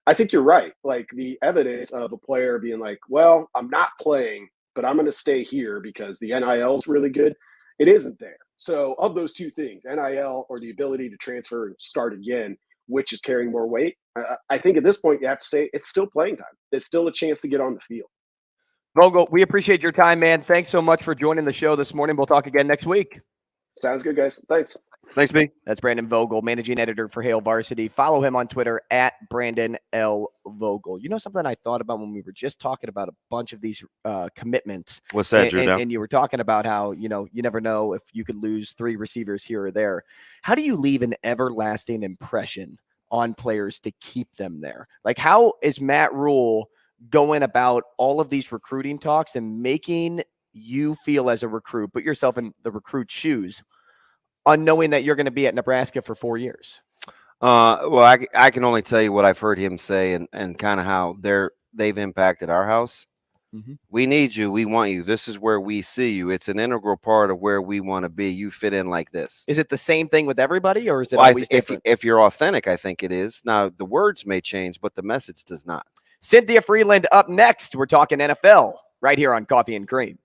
I think you're right. Like the evidence of a player being like, well, I'm not playing, but I'm going to stay here because the NIL is really good. It isn't there. So of those two things, NIL or the ability to transfer and start again, which is carrying more weight, I think at this point you have to say it's still playing time. It's still a chance to get on the field. Vogel, we appreciate your time, man. Thanks so much for joining the show this morning. We'll talk again next week. Sounds good, guys. Thanks. Thanks, B. That's Brandon Vogel, managing editor for Hail Varsity. Follow him on Twitter at Brandon L. Vogel. You know something I thought about when we were just talking about a bunch of these commitments? What's that, Drew? And you were talking about how, you never know if you could lose 3 receivers here or there. How do you leave an everlasting impression on players to keep them there? Like, how is Matt Rule going about all of these recruiting talks and making you feel as a recruit, put yourself in the recruit's shoes, on knowing that you're going to be at Nebraska for 4 years? Well, I can only tell you what I've heard him say and kind of how they've impacted our house. Mm-hmm. We need you. We want you. This is where we see you. It's an integral part of where we want to be. You fit in like this. Is it the same thing with everybody, or is it always different? If you're authentic, I think it is. Now, the words may change, but the message does not. Cynthia Frelund up next. We're talking NFL right here on Coffee and Cream.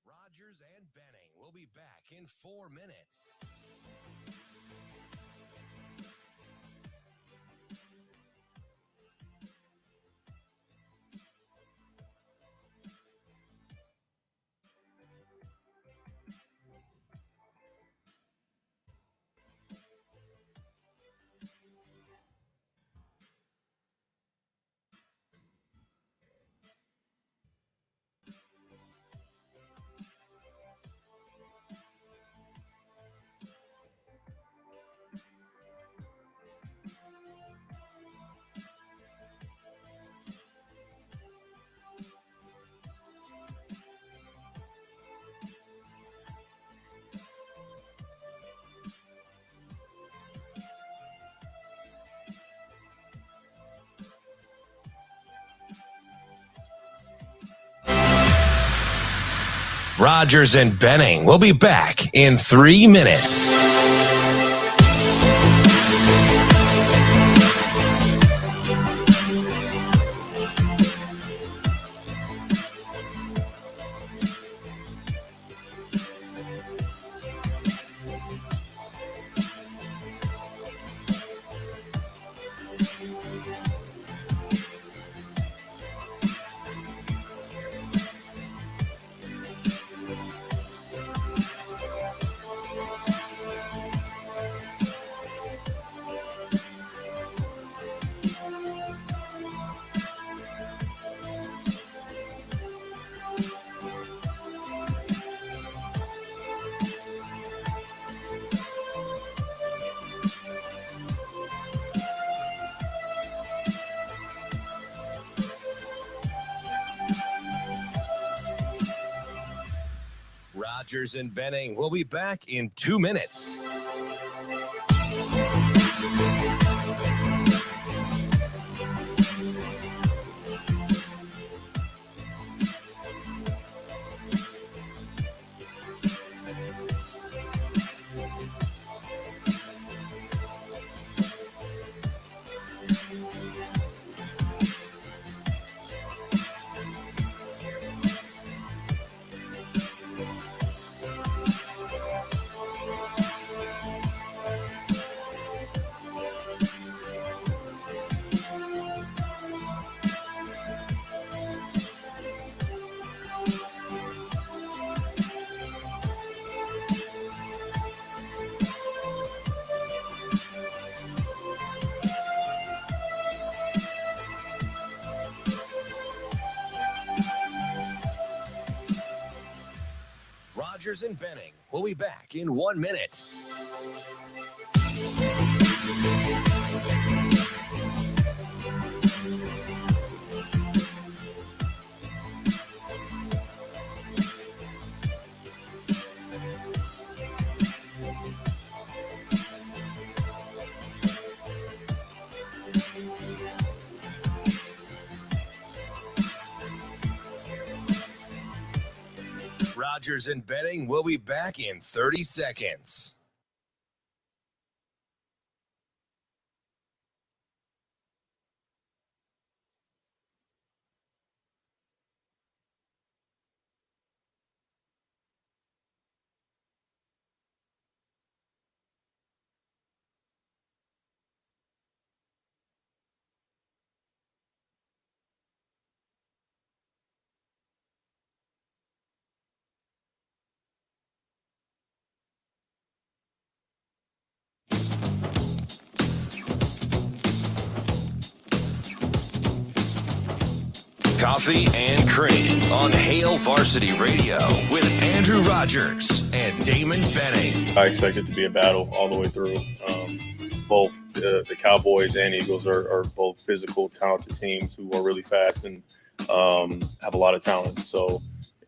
Rogers and Benning will be back in 4 minutes. Rogers and Benning will be back in 3 minutes. Rogers and Benning will be back in 2 minutes. Rogers and Benning will be back in 1 minute. Rogers and Benning will be back in 30 seconds. Coffee and Cream on Hail Varsity Radio with Andrew Rogers and Damon Benning. I expect it to be a battle all the way through. Both the Cowboys and Eagles are both physical, talented teams who are really fast and have a lot of talent. So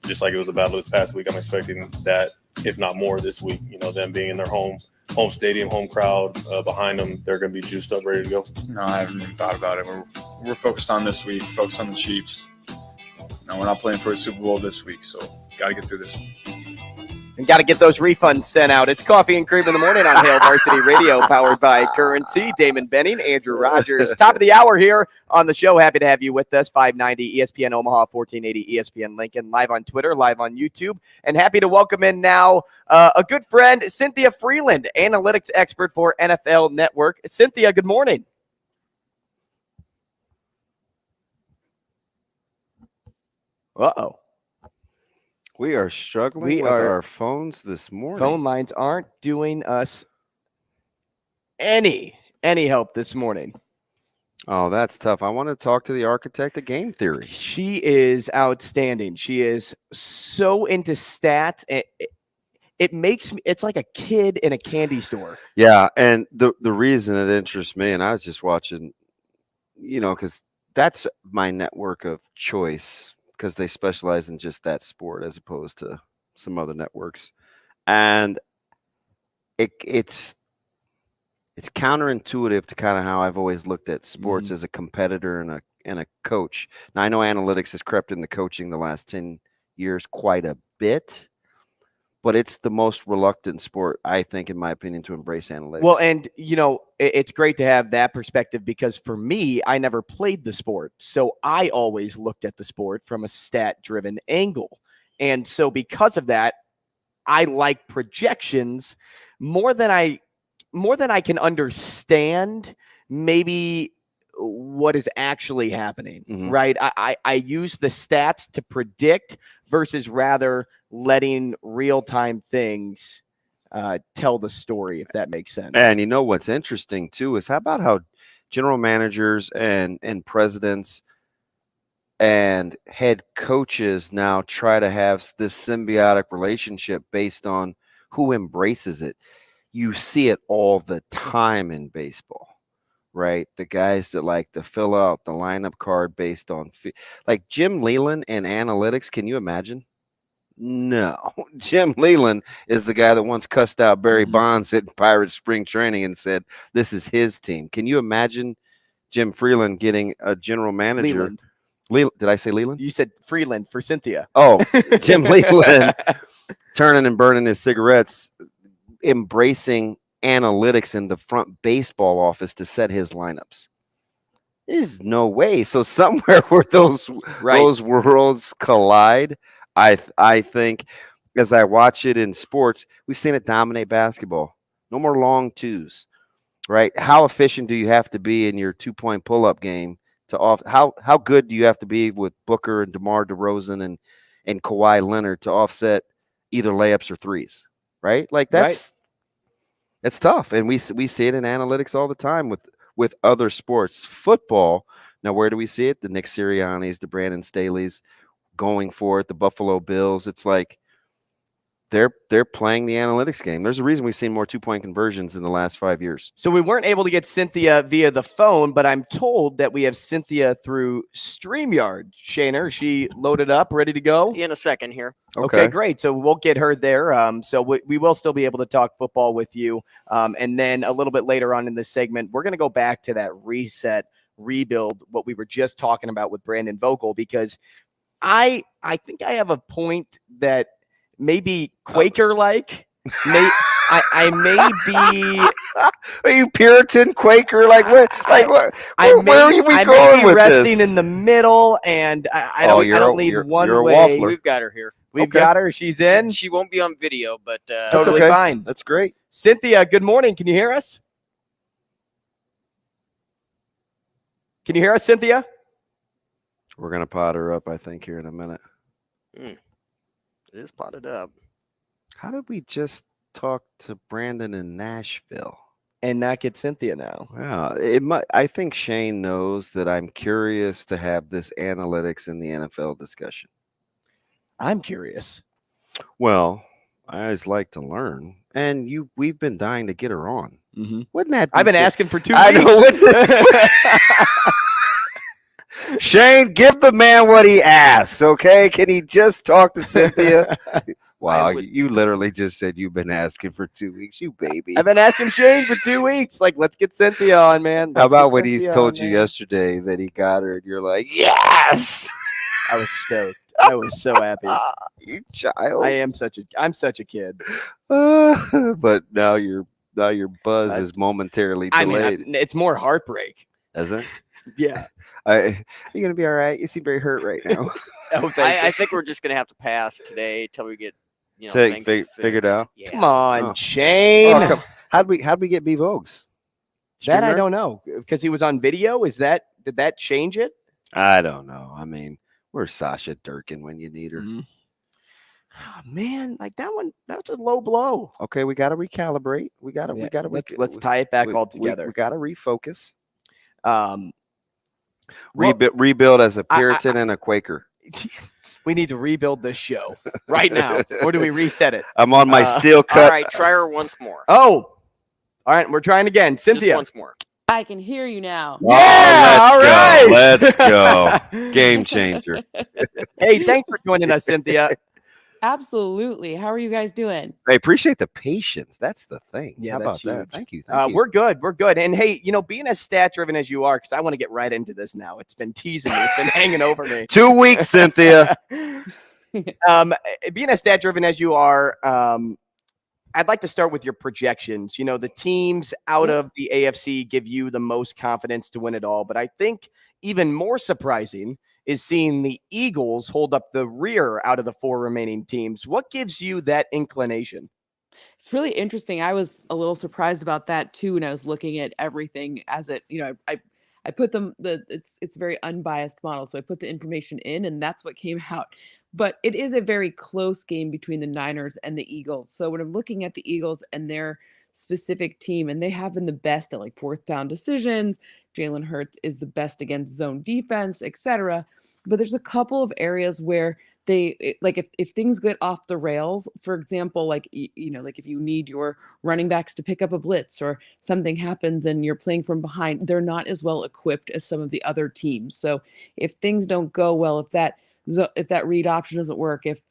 just like it was a battle this past week, I'm expecting that, if not more, this week. You know, them being in their home stadium, home crowd behind them, they're going to be juiced up, ready to go. No, I haven't even thought about it. We're focused on this week, focused on the Chiefs. No, we're not playing for a Super Bowl this week, so got to get through this one. And got to get those refunds sent out. It's Coffee and Cream in the morning on Hail Varsity Radio, powered by Currency. Damon Benning, Andrew Rogers. Top of the hour here on the show. Happy to have you with us. 590 ESPN Omaha, 1480 ESPN Lincoln, live on Twitter, live on YouTube. And happy to welcome in now a good friend, Cynthia Frelund, analytics expert for NFL Network. Cynthia, good morning. Uh-oh. We are struggling with our phones this morning. Phone lines aren't doing us any help this morning. Oh, that's tough. I want to talk to the architect of game theory. She is outstanding. She is so into stats. It makes me, it's like a kid in a candy store. Yeah, and the reason it interests me, and I was just watching, you know, because that's my network of choice, because they specialize in just that sport as opposed to some other networks. And it's counterintuitive to kind of how I've always looked at sports as a competitor and a coach. Now, I know analytics has crept into coaching the last 10 years quite a bit, but it's the most reluctant sport, I think, in my opinion, to embrace analytics. Well, and, it's great to have that perspective because for me, I never played the sport. So I always looked at the sport from a stat-driven angle. And so because of that, I like projections more than I can understand maybe what is actually happening, right? I use the stats to predict versus rather letting real-time things tell the story, if that makes sense. And what's interesting too is how about how general managers and presidents and head coaches now try to have this symbiotic relationship based on who embraces it. You see it all the time in baseball, right? The guys that like to fill out the lineup card based on like Jim Leland and analytics. Can you imagine? No. Jim Leland is the guy that once cussed out Barry Bonds at Pirates spring training and said, this is his team. Can you imagine Jim Frelund getting a general manager? Did I say Leland? You said Frelund for Cynthia. Oh, Jim Leland turning and burning his cigarettes, embracing analytics in the front baseball office to set his lineups. There's no way. So somewhere where those worlds collide, I think as I watch it in sports, we've seen it dominate basketball. No more long twos, right? How efficient do you have to be in your 2-point pull-up game how good do you have to be with Booker and DeMar DeRozan and Kawhi Leonard to offset either layups or threes, right? Like that's tough. And we see it in analytics all the time with other sports. Football, now where do we see it? The Nick Siriannis, the Brandon Staley's going for it, the Buffalo Bills. It's like they're playing the analytics game. There's a reason we've seen more 2-point conversions in the last 5 years. So we weren't able to get Cynthia via the phone, but I'm told that we have Cynthia through StreamYard. Shaner, she loaded up, ready to go? In a second here. Okay, great. So we'll get her there. So we will still be able to talk football with you. And then a little bit later on in this segment, we're going to go back to that reset, rebuild, what we were just talking about with Brandon Vogel, because I think I have a point that maybe Quaker-like. I may be. Are you Puritan Quaker? Like what? Where are we going with resting this? in the middle, and I don't lean one way. We've got her here. We've got her. She's in. She won't be on video, but totally fine. That's great. Cynthia, good morning. Can you hear us? Can you hear us, Cynthia? We're gonna pot her up, I think, here in a minute. It is potted up. How did we just talk to Brandon in Nashville and not get Cynthia now? Wow, I think Shane knows that I'm curious to have this analytics in the NFL discussion. I'm curious. Well, I always like to learn, and we've been dying to get her on. Wouldn't that? I've been asking for 2 weeks. I know. Shane, give the man what he asks, okay? Can he just talk to Cynthia? Wow, you literally just said you've been asking for 2 weeks, you baby. I've been asking Shane for 2 weeks. Like, let's get Cynthia on, man. How about when he told you yesterday that he got her and you're like, yes! I was stoked. I was so happy. You child. I'm such a kid. But now your buzz is momentarily delayed. It's more heartbreak. Is it? Yeah. You're gonna be all right. You seem very hurt right now. I think we're just gonna have to pass today till we get things figured out. Yeah. Come on, Shane. How'd we get B Vogues? That I don't know, because he was on video. Did that change it? I don't know. I mean, where's Sasha Durkin when you need her? Oh, man, like that one, that's a low blow. Okay, we got to recalibrate. Let's tie it back all together. We got to refocus. Rebuild as a Puritan and a Quaker. We need to rebuild this show right now. Or do we reset it? I'm on my steel cut. All right, try her once more. Oh, all right, we're trying again. Cynthia. Just once more. I can hear you now. Yeah, let's go. Game changer. Hey, thanks for joining us, Cynthia. Absolutely. How are you guys doing? I appreciate the patience. That's the thing. Yeah, How that's about huge. that? Thank you. Thank you. We're good. We're good. And hey, being as stat driven as you are, because I want to get right into this now. It's been teasing me. It's been hanging over me. 2 weeks, Cynthia. Being as stat driven as you are, I'd like to start with your projections. You know, the teams out of the AFC give you the most confidence to win it all. But I think even more surprising is seeing the Eagles hold up the rear out of the 4 remaining teams. What gives you that inclination? It's really interesting. I was a little surprised about that too when I was looking at everything as it, I put them it's a very unbiased model. So I put the information in and that's what came out. But it is a very close game between the Niners and the Eagles. So when I'm looking at the Eagles and their specific team, and they have been the best at like fourth down decisions, Jalen Hurts is the best against zone defense, etc. But there's a couple of areas where like if things get off the rails, for example, like like if you need your running backs to pick up a blitz or something happens and you're playing from behind, they're not as well equipped as some of the other teams. So if things don't go well, if that read option doesn't work, if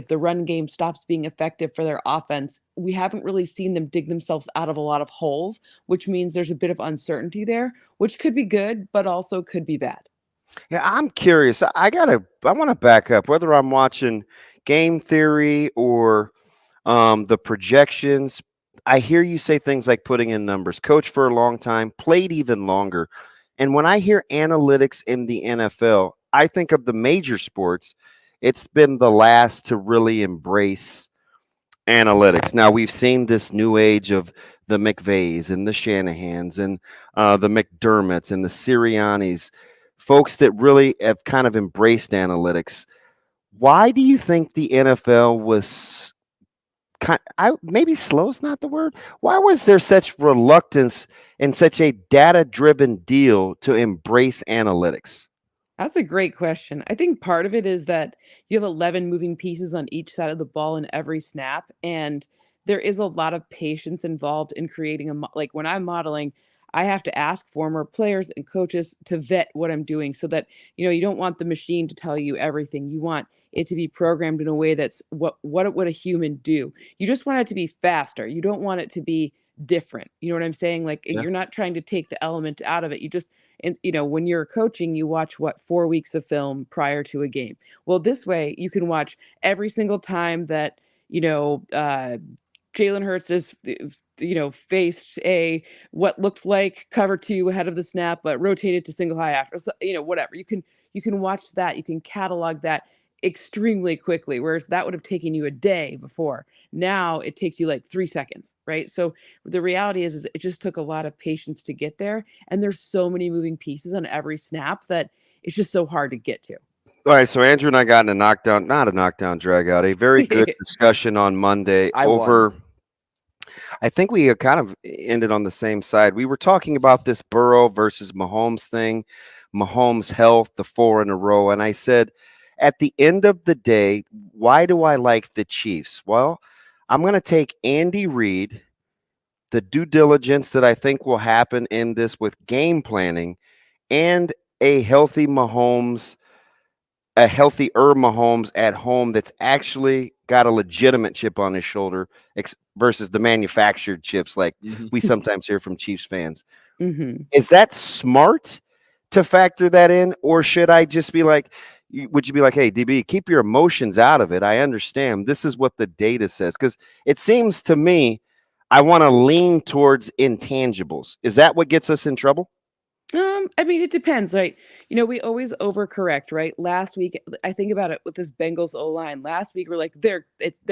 the run game stops being effective for their offense, we haven't really seen them dig themselves out of a lot of holes, which means there's a bit of uncertainty there, which could be good, but also could be bad. Yeah, I'm curious. I want to back up whether I'm watching game theory or the projections. I hear you say things like putting in numbers. Coach for a long time, played even longer. And when I hear analytics in the NFL, I think of the major sports. It's been the last to really embrace analytics. Now we've seen this new age of the McVays and the Shanahans and the McDermotts and the Siriannis, folks that really have kind of embraced analytics. Why do you think the NFL was maybe slow is not the word? Why was there such reluctance and such a data-driven deal to embrace analytics? That's a great question. I think part of it is that you have 11 moving pieces on each side of the ball in every snap, and there is a lot of patience involved in creating like when I'm modeling, I have to ask former players and coaches to vet what I'm doing so that you don't want the machine to tell you everything. You want it to be programmed in a way that's what would a human do. You just want it to be faster. You don't want it to be different. You know what I'm saying? Like Yeah. you're not trying to take the element out of it. You just and when you're coaching, you watch 4 weeks of film prior to a game. Well, this way you can watch every single time that Jalen Hurts is faced a what looked like cover 2 ahead of the snap, but rotated to single high after. So, whatever. You can watch that. You can catalog that extremely quickly, whereas that would have taken you a day before. Now it takes you like 3 seconds, right? So the reality is it just took a lot of patience to get there, and there's so many moving pieces on every snap that it's just so hard to get to. All right, so Andrew and I got in not a knockdown, drag out, a very good discussion on Monday I think we kind of ended on the same side. We were talking about this Burrow versus Mahomes thing, Mahomes' health, the 4 in a row. And I said, at the end of the day, why do I like the Chiefs? Well, I'm going to take Andy Reid, the due diligence that I think will happen in this with game planning, and a healthier Mahomes at home that's actually got a legitimate chip on his shoulder versus the manufactured chips like we sometimes hear from Chiefs fans. Mm-hmm. Is that smart to factor that in? Or should I just be like, would you be like, hey, DB, keep your emotions out of it? I understand. This is what the data says. Because it seems to me I want to lean towards intangibles. Is that what gets us in trouble? I mean, it depends, right? We always overcorrect, right? Last week, I think about it with this Bengals O-line. Last week, we're like, they're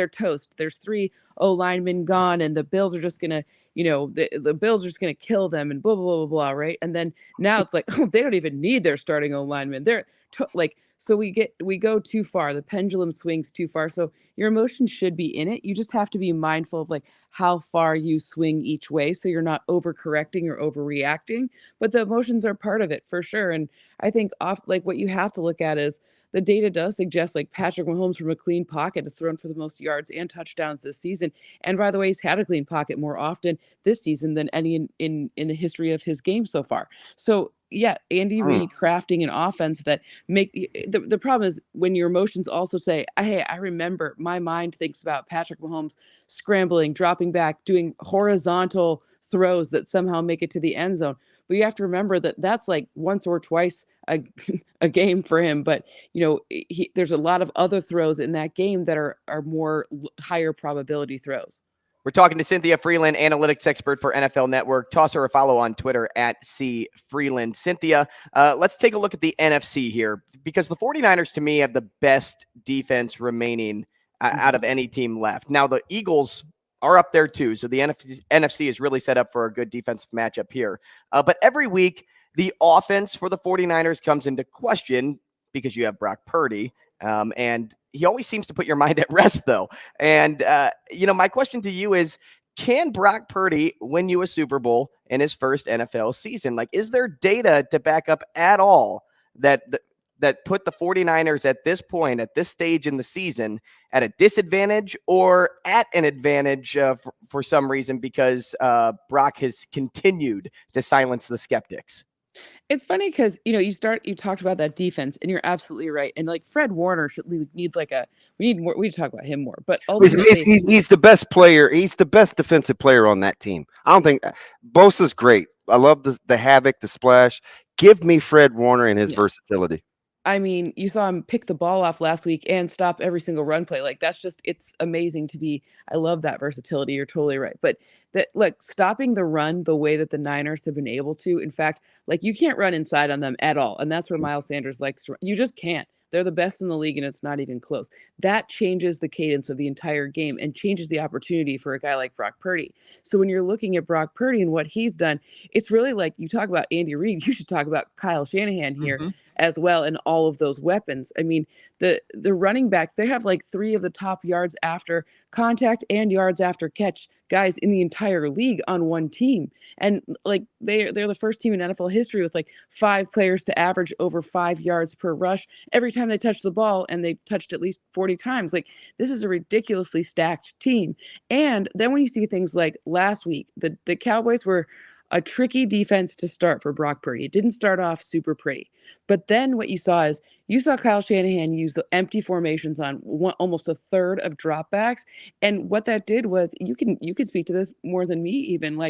toast. There's 3 O-linemen gone, and the Bills are just gonna, the Bills are just gonna kill them, and blah blah blah blah blah, right? And then now it's like, oh, they don't even need their starting O-linemen. So we go too far. The pendulum swings too far. So your emotions should be in it. You just have to be mindful of like how far you swing each way, so you're not overcorrecting or overreacting. But the emotions are part of it for sure. And I think what you have to look at is the data does suggest like Patrick Mahomes from a clean pocket has thrown for the most yards and touchdowns this season. And by the way, he's had a clean pocket more often this season than any in the history of his game so far. So yeah, Andy Reid crafting an offense that the problem is when your emotions also say, hey, I remember my mind thinks about Patrick Mahomes scrambling, dropping back, doing horizontal throws that somehow make it to the end zone. But you have to remember that that's like once or twice a, a game for him, but there's a lot of other throws in that game that are more higher probability throws. We're talking to Cynthia Frelund, analytics expert for NFL Network. Toss her a follow on Twitter at @CFrelund. Cynthia, let's take a look at the NFC here, because the 49ers, to me, have the best defense remaining out of any team left. Now, the Eagles are up there too, so the NFC is really set up for a good defensive matchup here. But every week, the offense for the 49ers comes into question because you have Brock Purdy. And he always seems to put your mind at rest, though. And, my question to you is, can Brock Purdy win you a Super Bowl in his first NFL season? Like, is there data to back up at all that put the 49ers at this point, at this stage in the season, at a disadvantage or at an advantage for some reason, because Brock has continued to silence the skeptics? It's funny because you talked about that defense, and you're absolutely right. And like Fred Warner needs we need to talk about him more. But ultimately, he's the best player. He's the best defensive player on that team. I don't think Bosa's great. I love the havoc, the splash. Give me Fred Warner and his versatility. I mean, you saw him pick the ball off last week and stop every single run play. Like, it's amazing to be. I love that versatility. You're totally right. But stopping the run the way that the Niners have been able to, in fact, you can't run inside on them at all. And that's where Miles Sanders likes to run. You just can't. They're the best in the league, and it's not even close. That changes the cadence of the entire game and changes the opportunity for a guy like Brock Purdy. So when you're looking at Brock Purdy and what he's done, it's really like you talk about Andy Reid, you should talk about Kyle Shanahan here as well, and all of those weapons. I mean, the running backs, they have 3 of the top yards after contact and yards after catch guys in the entire league on one team. And they're the first team in NFL history with 5 players to average over 5 yards per rush every time they touch the ball, and they touched at least 40 times. This is a ridiculously stacked team. And then when you see things like last week, the Cowboys were a tricky defense to start for Brock Purdy. It didn't start off super pretty. But then what you saw Kyle Shanahan use the empty formations on almost a third of dropbacks. And what that did was, you can speak to this more than me even,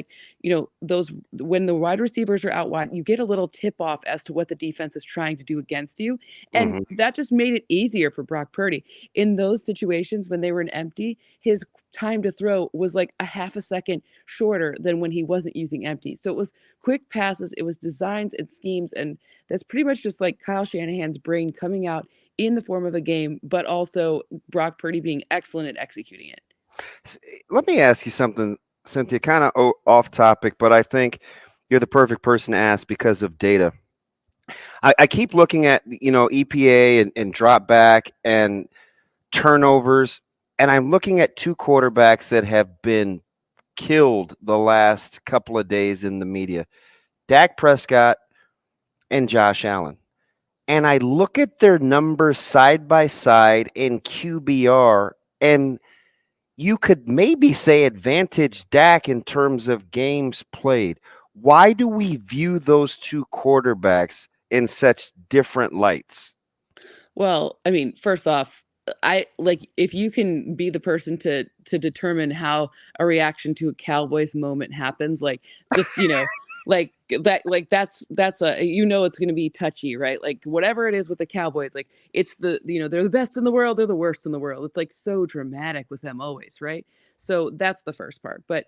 those, when the wide receivers are out wide, you get a little tip off as to what the defense is trying to do against you. And that just made it easier for Brock Purdy. In those situations when they were in empty, his time to throw was a half a second shorter than when he wasn't using empty. So it was quick passes, it was designs and schemes, and that's pretty much just Kyle Shanahan's brain coming out in the form of a game, but also Brock Purdy being excellent at executing it. Let me ask you something, Cynthia, kind of off topic, but I think you're the perfect person to ask because of data. I keep looking at EPA and drop back and turnovers, and I'm looking at 2 quarterbacks that have been killed the last couple of days in the media, Dak Prescott and Josh Allen. And I look at their numbers side by side in QBR, and you could maybe say advantage Dak in terms of games played. Why do we view those 2 quarterbacks in such different lights? Well, I mean, first off, if you can be the person to determine how a reaction to a Cowboys moment happens, that's it's going to be touchy, right? Whatever it is with the Cowboys, it's they're the best in the world, they're the worst in the world. It's so dramatic with them always, right? So that's the first part. But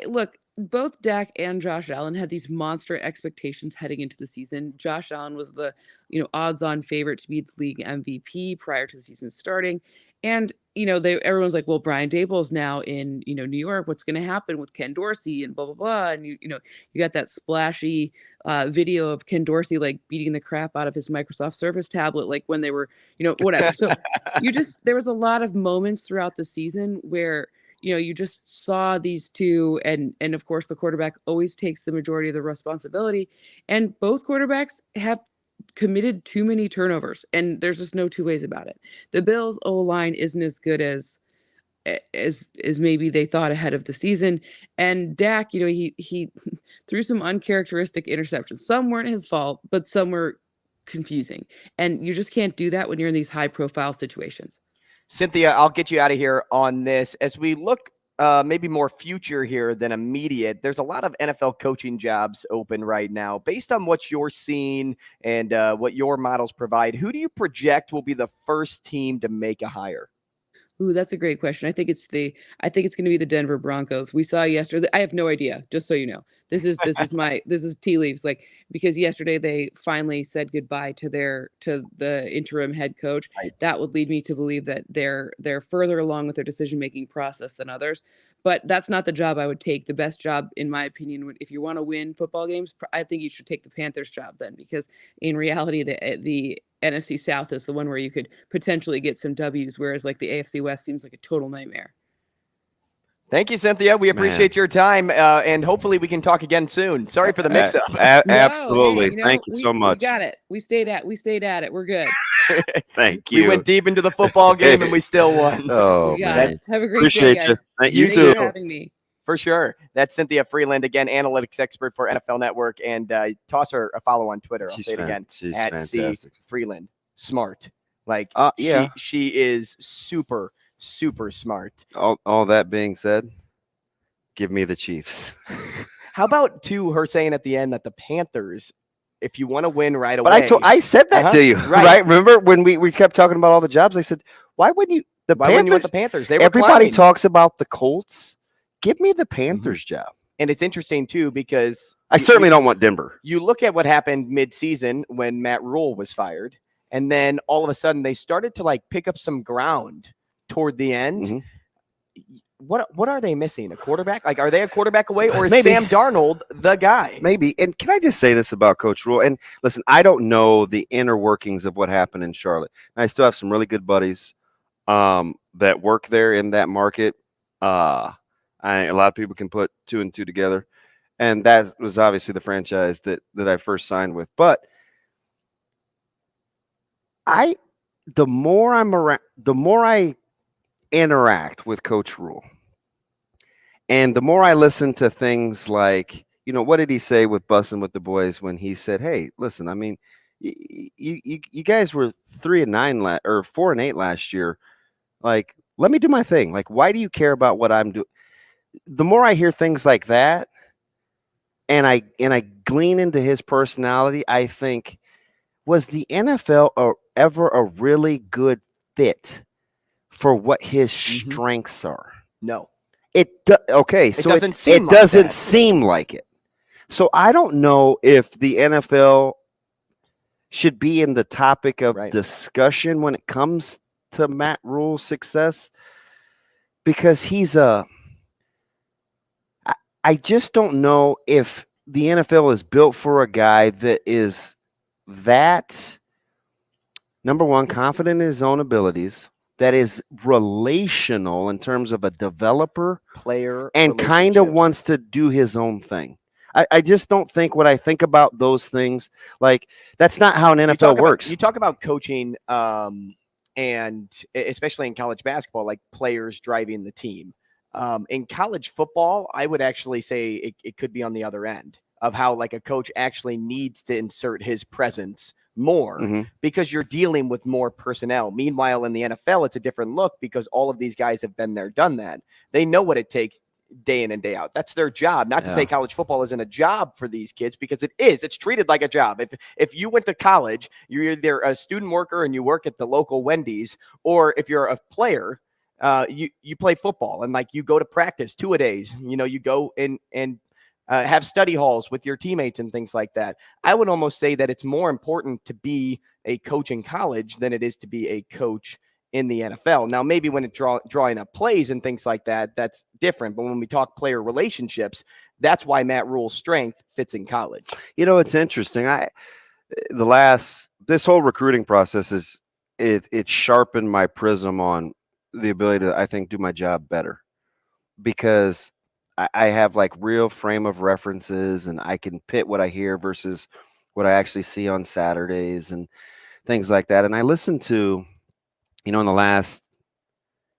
look, both Dak and Josh Allen had these monster expectations heading into the season. Josh Allen was the, odds-on favorite to be the league MVP prior to the season starting. And, everyone's like, well, Brian Daboll's now in, New York. What's going to happen with Ken Dorsey and blah, blah, blah. And, you got that splashy video of Ken Dorsey, beating the crap out of his Microsoft Surface tablet, when they were, whatever. So there was a lot of moments throughout the season where, you just saw these 2, and of course the quarterback always takes the majority of the responsibility, and both quarterbacks have committed too many turnovers, and there's just no 2 ways about it. The Bills' O-line isn't as good as maybe they thought ahead of the season, and Dak, he threw some uncharacteristic interceptions. Some weren't his fault, but some were confusing, and you just can't do that when you're in these high-profile situations. Cynthia, I'll get you out of here on this. As we look maybe more future here than immediate. There's a lot of NFL coaching jobs open right now. Based on what you're seeing and what your models provide, who do you project will be the first team to make a hire? Ooh, that's a great question. I think it's going to be the Denver Broncos. We saw yesterday. I have no idea, just so you know. This is tea leaves, like, because yesterday they finally said goodbye to the interim head coach. Right. That would lead me to believe that they're further along with their decision-making process than others. But that's not the job I would take. The best job, in my opinion, if you want to win football games, I think you should take the Panthers job then, because in reality, the NFC South is the one where you could potentially get some W's, whereas like the AFC West seems like a total nightmare. Thank you, Cynthia. We appreciate your time, and hopefully we can talk again soon. Sorry for the mix-up. Absolutely. Hey, Thank you so much. We got it. We stayed at it. We're good. Thank you. We went deep into the football game and we still won. Oh, We got man. it. Have a great Appreciate day, you. guys. You Thanks too. for having me. For sure. That's Cynthia Frelund, again, analytics expert for NFL Network, and toss her a follow on Twitter. I'll say it again. She's at fantastic. C Frelund. Smart. Like, yeah. she is super, super smart. All that being said, give me the Chiefs. How about, too, her saying at the end that the Panthers, if you want to win right away. But I said that to you, right? Remember when we kept talking about all the jobs? I said, why wouldn't you? Why wouldn't you want the Panthers? They were everybody climbing. talks about the Colts. Give me the Panthers job. And it's interesting, too, because I certainly don't want Denver. You look at what happened mid-season when Matt Rule was fired, and then all of a sudden they started to like pick up some ground toward the end. What are they missing? A quarterback? Like, are they a quarterback away, or is Sam Darnold the guy? Maybe. And can I just say this about Coach Rule? And listen, I don't know the inner workings of what happened in Charlotte. I still have some really good buddies that work there in that market. A lot of people can put two and two together. And that was obviously the franchise that I first signed with. But the more I interact with Coach Rule, and the more I listen to things like, what did he say with Bussin' with the Boys when he said, "Hey, listen, I mean, you guys were 3-9 or 4-8 last year. Like, let me do my thing. Like, why do you care about what I'm doing?" The more I hear things like that, and I glean into his personality, I think, was the NFL ever a really good fit for what his strengths are? No. Okay, so it doesn't seem like it. So I don't know if the NFL should be in the topic of discussion when it comes to Matt Rule's success, because I just don't know if the NFL is built for a guy that is that, number one, confident in his own abilities, that is relational in terms of a developer, player, and kind of wants to do his own thing. I just don't think, when I think about those things, like, that's not how an NFL works. You talk about coaching, and especially in college basketball, like players driving the team. In college football, I would actually say it could be on the other end of how, like, a coach actually needs to insert his presence more because you're dealing with more personnel. Meanwhile, in the NFL, it's a different look because all of these guys have been there, done that. They know what it takes day in and day out. That's their job. Not to say college football isn't a job for these kids, because it is. It's treated like a job. If you went to college, you're either a student worker and you work at the local Wendy's, or if you're a player, you play football and, like, you go to practice 2-a-days. You go and have study halls with your teammates and things like that. I would almost say that it's more important to be a coach in college than it is to be a coach in the NFL. Now, maybe when it's drawing up plays and things like that, that's different. But when we talk player relationships, that's why Matt Rule's strength fits in college. It's interesting. This whole recruiting process it sharpened my prism on the ability to, I think, do my job better, because I have like real frame of references, and I can pit what I hear versus what I actually see on Saturdays and things like that. And I listen to, in the last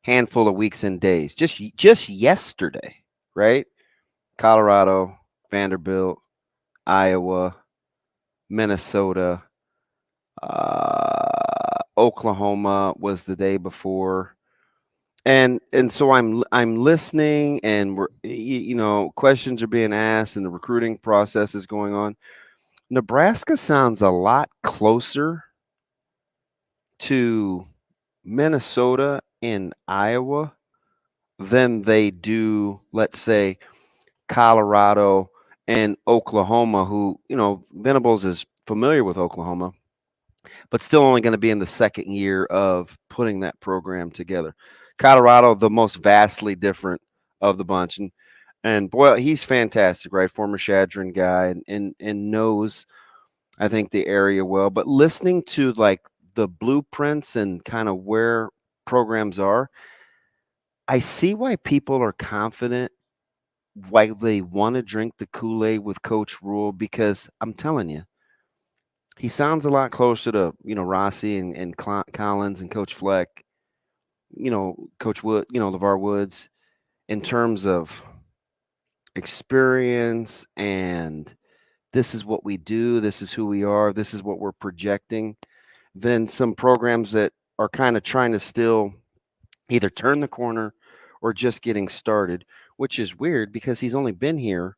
handful of weeks and days, just yesterday, right? Colorado, Vanderbilt, Iowa, Minnesota, Oklahoma was the day before. and so I'm listening, and questions are being asked, and the recruiting process is going on. Nebraska sounds a lot closer to Minnesota and Iowa than they do, let's say, Colorado and Oklahoma, who, Venables is familiar with Oklahoma, but still only going to be in the second year of putting that program together. Colorado, the most vastly different of the bunch. And boy, he's fantastic, right? Former Shadron guy, and knows, I think, the area well. But listening to like the blueprints and kind of where programs are, I see why people are confident, why they want to drink the Kool-Aid with Coach Rule, because I'm telling you, he sounds a lot closer to, Rossi and Collins and Coach Fleck, Coach Wood, LeVar Woods, in terms of experience, and this is what we do, this is who we are, this is what we're projecting, than some programs that are kind of trying to still either turn the corner or just getting started, which is weird because he's only been here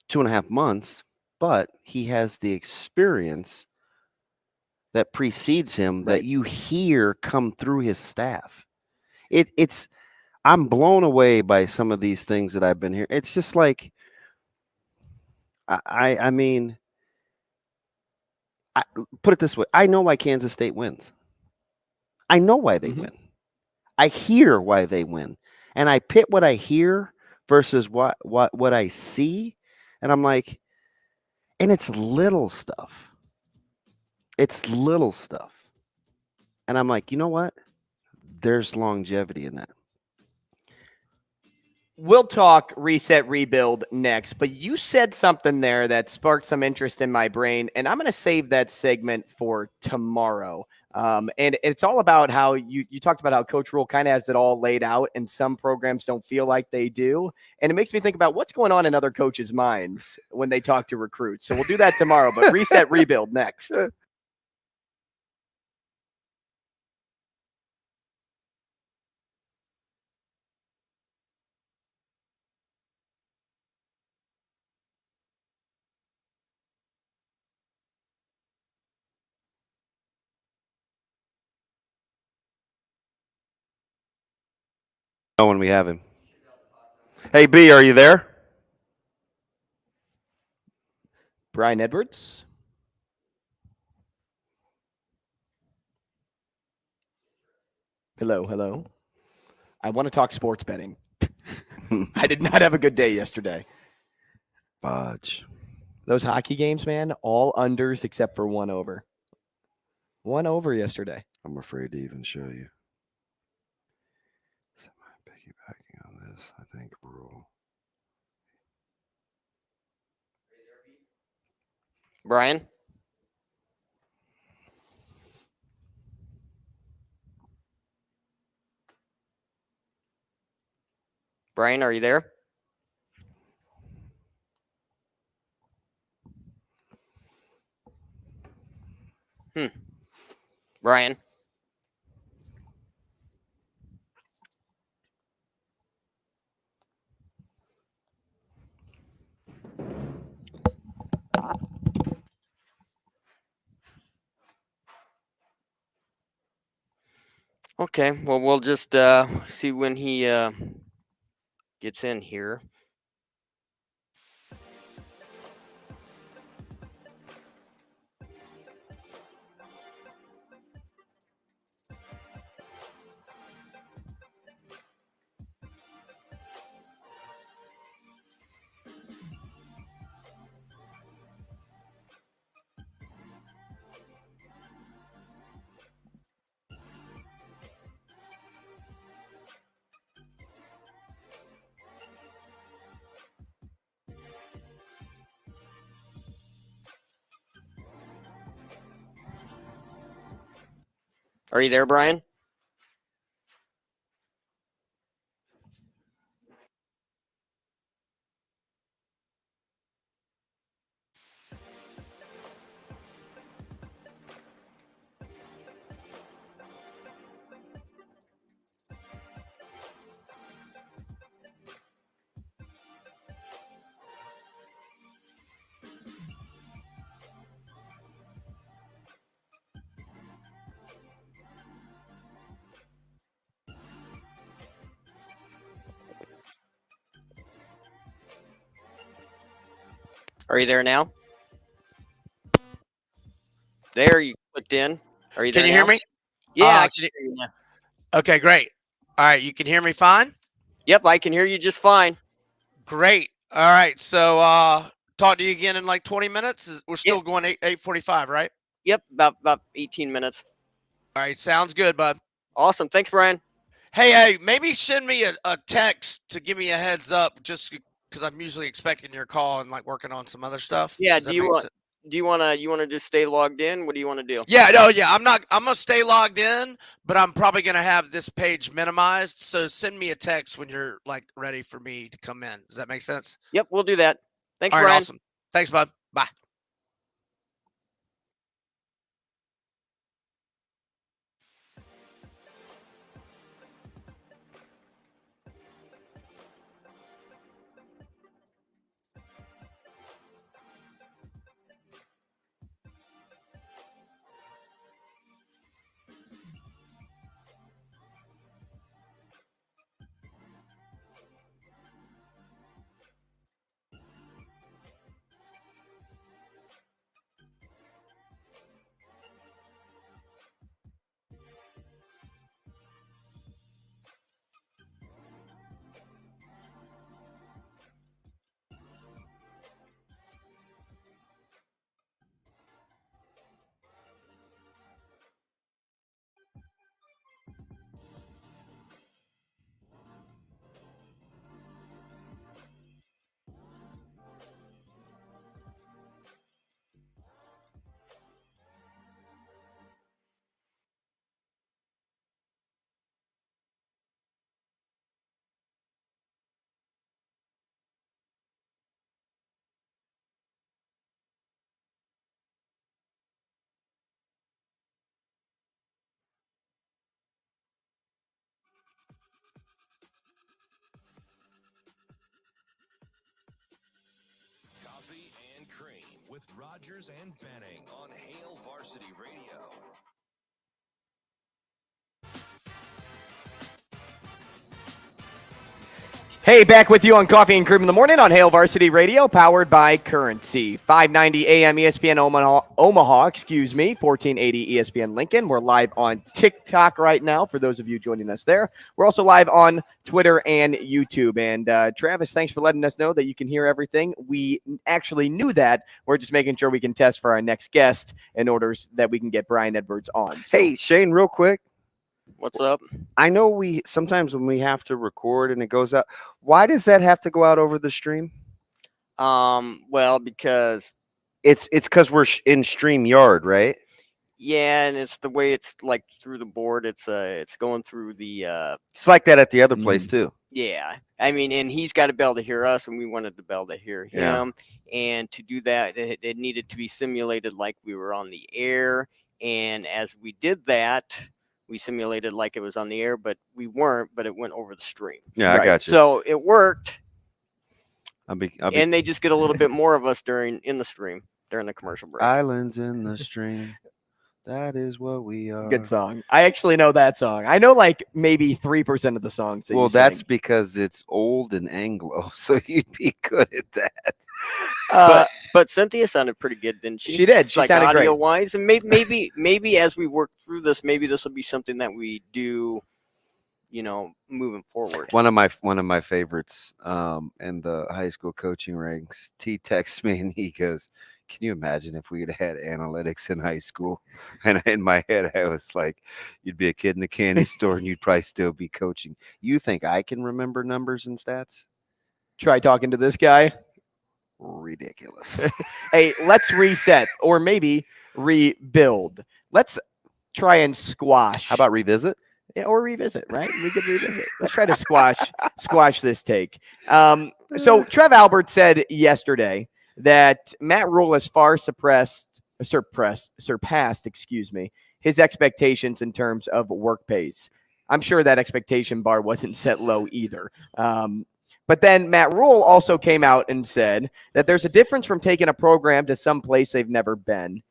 2.5 months, but he has the experience that precedes him that you hear come through his staff. It's I'm blown away by some of these things that I've been hearing. It's just like I mean, put it this way: I know why Kansas State wins. I know why they win. I hear why they win, and I pit what I hear versus what I see, and I'm like, and it's little stuff. It's little stuff, and I'm like, you know what? There's longevity in that. We'll talk reset, rebuild next, but you said something there that sparked some interest in my brain, and I'm going to save that segment for tomorrow. And it's all about how you talked about how Coach Rule kind of has it all laid out, and some programs don't feel like they do. And it makes me think about what's going on in other coaches' minds when they talk to recruits. So we'll do that tomorrow, but reset, rebuild next. Oh, when we have him. Hey, B, are you there? Brian Edwards. Hello, hello. I want to talk sports betting. I did not have a good day yesterday. Fudge. Those hockey games, man, all unders except for 1 over. 1 over yesterday. I'm afraid to even show you. So I'm piggybacking on this, I think, Rule. Brian? Brian, are you there? Brian? Okay, well, we'll just see when he gets in here. Are you there, Brian? Are you there now? There, you clicked in. Are you there Can you now? hear me? Yeah, I can can hear you now. Okay, great. All right, you can hear me fine? Yep, I can hear you just fine. Great. All right, so talk to you again in like 20 minutes. We're still going 8:45, right? Yep, about 18 minutes. All right, sounds good, bud. Awesome. Thanks, Brian. Hey, maybe send me a text to give me a heads up, just because I'm usually expecting your call and like working on some other stuff. Yeah, Does that make sense? do you want to just stay logged in? What do you want to do? Yeah, no, yeah. I'm gonna stay logged in, but I'm probably gonna have this page minimized. So send me a text when you're like ready for me to come in. Does that make sense? Yep, we'll do that. Thanks, All right, Brian. awesome. Thanks, bud. Bye. Coffee and Cream with Rogers and Benning on Hail Varsity Radio. Hey, back with you on Coffee and Cream in the Morning on Hail Varsity Radio, powered by Currency. 590 AM ESPN Omaha, 1480 ESPN Lincoln. We're live on TikTok right now for those of you joining us there. We're also live on Twitter and YouTube. And Travis, thanks for letting us know that you can hear everything. We actually knew that. We're just making sure we can test for our next guest in order that we can get Brian Edwards on. So. Hey, Shane, real quick. What's up? I know we sometimes when we have to record and it goes out, why does that have to go out over the stream? Well, because it's because we're in StreamYard, right? Yeah, and it's the way it's like through the board. It's going through the. It's like that at the other place too. Yeah, I mean, and he's got to be able to hear us, and we wanted to be able to hear him. Yeah. And to do that, it needed to be simulated like we were on the air. And as we did that, we simulated like it was on the air, but we weren't. But it went over the stream. Yeah, right? I got you. So it worked. And they just get a little bit more of us in the stream during the commercial break. Islands in the stream. That is what we are. Good song. I actually know that song. I know like maybe 3% of the songs. Well, that's because it's old and Anglo, so you'd be good at that. But Cynthia sounded pretty good, didn't she? She did. She like sounded audio great. wise, and maybe as we work through this, maybe this will be something that we do, moving forward. One of my favorites in the high school coaching ranks. He texts me and he goes, "Can you imagine if we had had analytics in high school?" And in my head, I was like, "You'd be a kid in a candy store and you'd probably still be coaching." You think I can remember numbers and stats? Try talking to this guy. Ridiculous. Hey, let's reset or maybe rebuild. Let's try and squash. How about revisit? Yeah, or revisit, right? We could revisit. Let's try to squash this take. So Trev Albert said yesterday that Matt Rule has far surpassed, his expectations in terms of work pace. I'm sure that expectation bar wasn't set low either. But then Matt Rule also came out and said that there's a difference from taking a program to some place they've never been.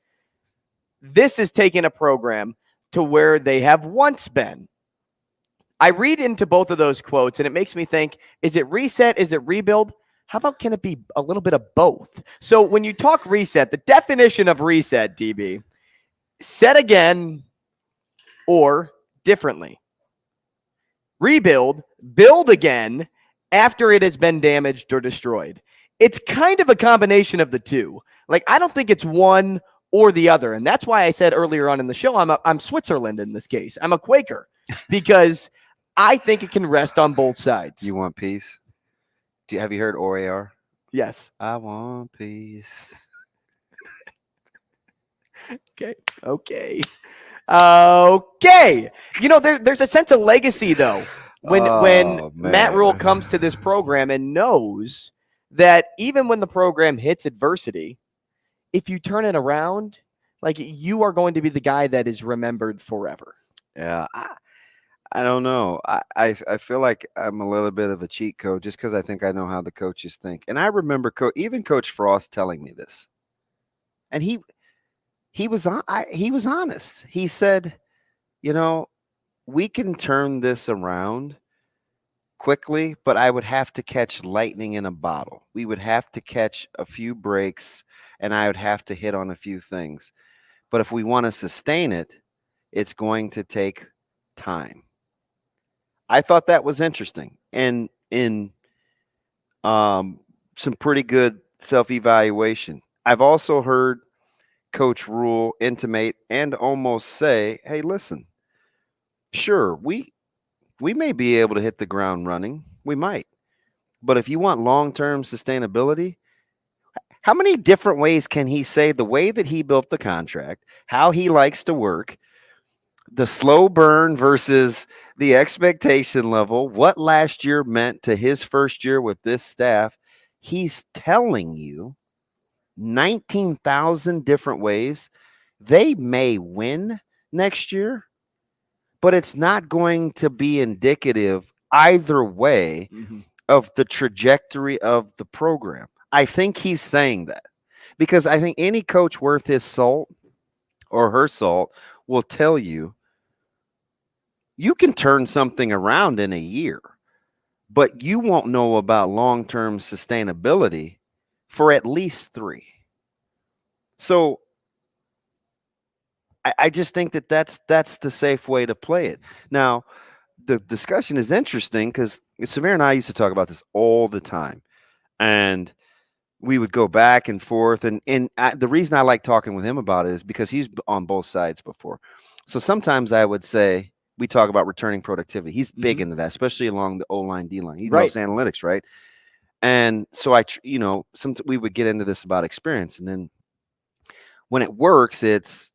This is taking a program to where they have once been. I read into both of those quotes, and it makes me think, is it reset? Is it rebuild? How about can it be a little bit of both? So when you talk reset, the definition of reset, DB, set again or differently. Rebuild, build again after it has been damaged or destroyed. It's kind of a combination of the two. Like, I don't think it's one or the other. And that's why I said earlier on in the show, I'm Switzerland in this case. I'm a Quaker because I think it can rest on both sides. You want peace? Have you heard OAR? Yes. I want peace. Okay. You know, there's a sense of legacy, though, when Matt Rule comes to this program and knows that even when the program hits adversity, if you turn it around, like, you are going to be the guy that is remembered forever. Yeah, I don't know. I feel like I'm a little bit of a cheat code just because I think I know how the coaches think. And I remember even Coach Frost telling me this, and he was honest. He said, you know, we can turn this around quickly, but I would have to catch lightning in a bottle. We would have to catch a few breaks, and I would have to hit on a few things. But if we want to sustain it, it's going to take time. I thought that was interesting, and in some pretty good self-evaluation. I've also heard Coach Rule intimate and almost say, hey, listen, sure, we may be able to hit the ground running. We might. But if you want long-term sustainability, how many different ways can he say the way that he built the contract, how he likes to work, the slow burn versus the expectation level, what last year meant to his first year with this staff? He's telling you 19,000 different ways. They may win next year, but it's not going to be indicative either way of the trajectory of the program. I think he's saying that because I think any coach worth his salt or her salt will tell you you can turn something around in a year, but you won't know about long-term sustainability for at least 3. So I just think that's the safe way to play it. Now, the discussion is interesting because Severe and I used to talk about this all the time, and we would go back and forth. And the reason I like talking with him about it is because he's on both sides before. So sometimes I would say, we talk about returning productivity. He's big into that, especially along the O-line, D-line. He loves analytics, right? And so we would get into this about experience. And then when it works, that's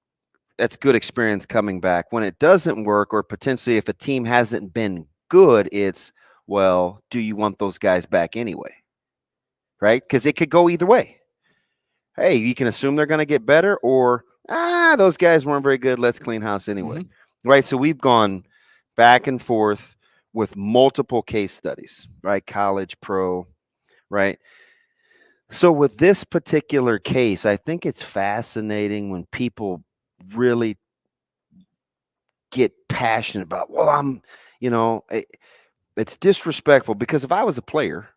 good experience coming back. When it doesn't work, or potentially if a team hasn't been good, it's, well, do you want those guys back anyway? Right? Because it could go either way. Hey, you can assume they're going to get better, or, those guys weren't very good. Let's clean house anyway. Right? So we've gone back and forth with multiple case studies, right? College, pro, right? So with this particular case, I think it's fascinating when people really get passionate about, well, it's disrespectful, because if I was a player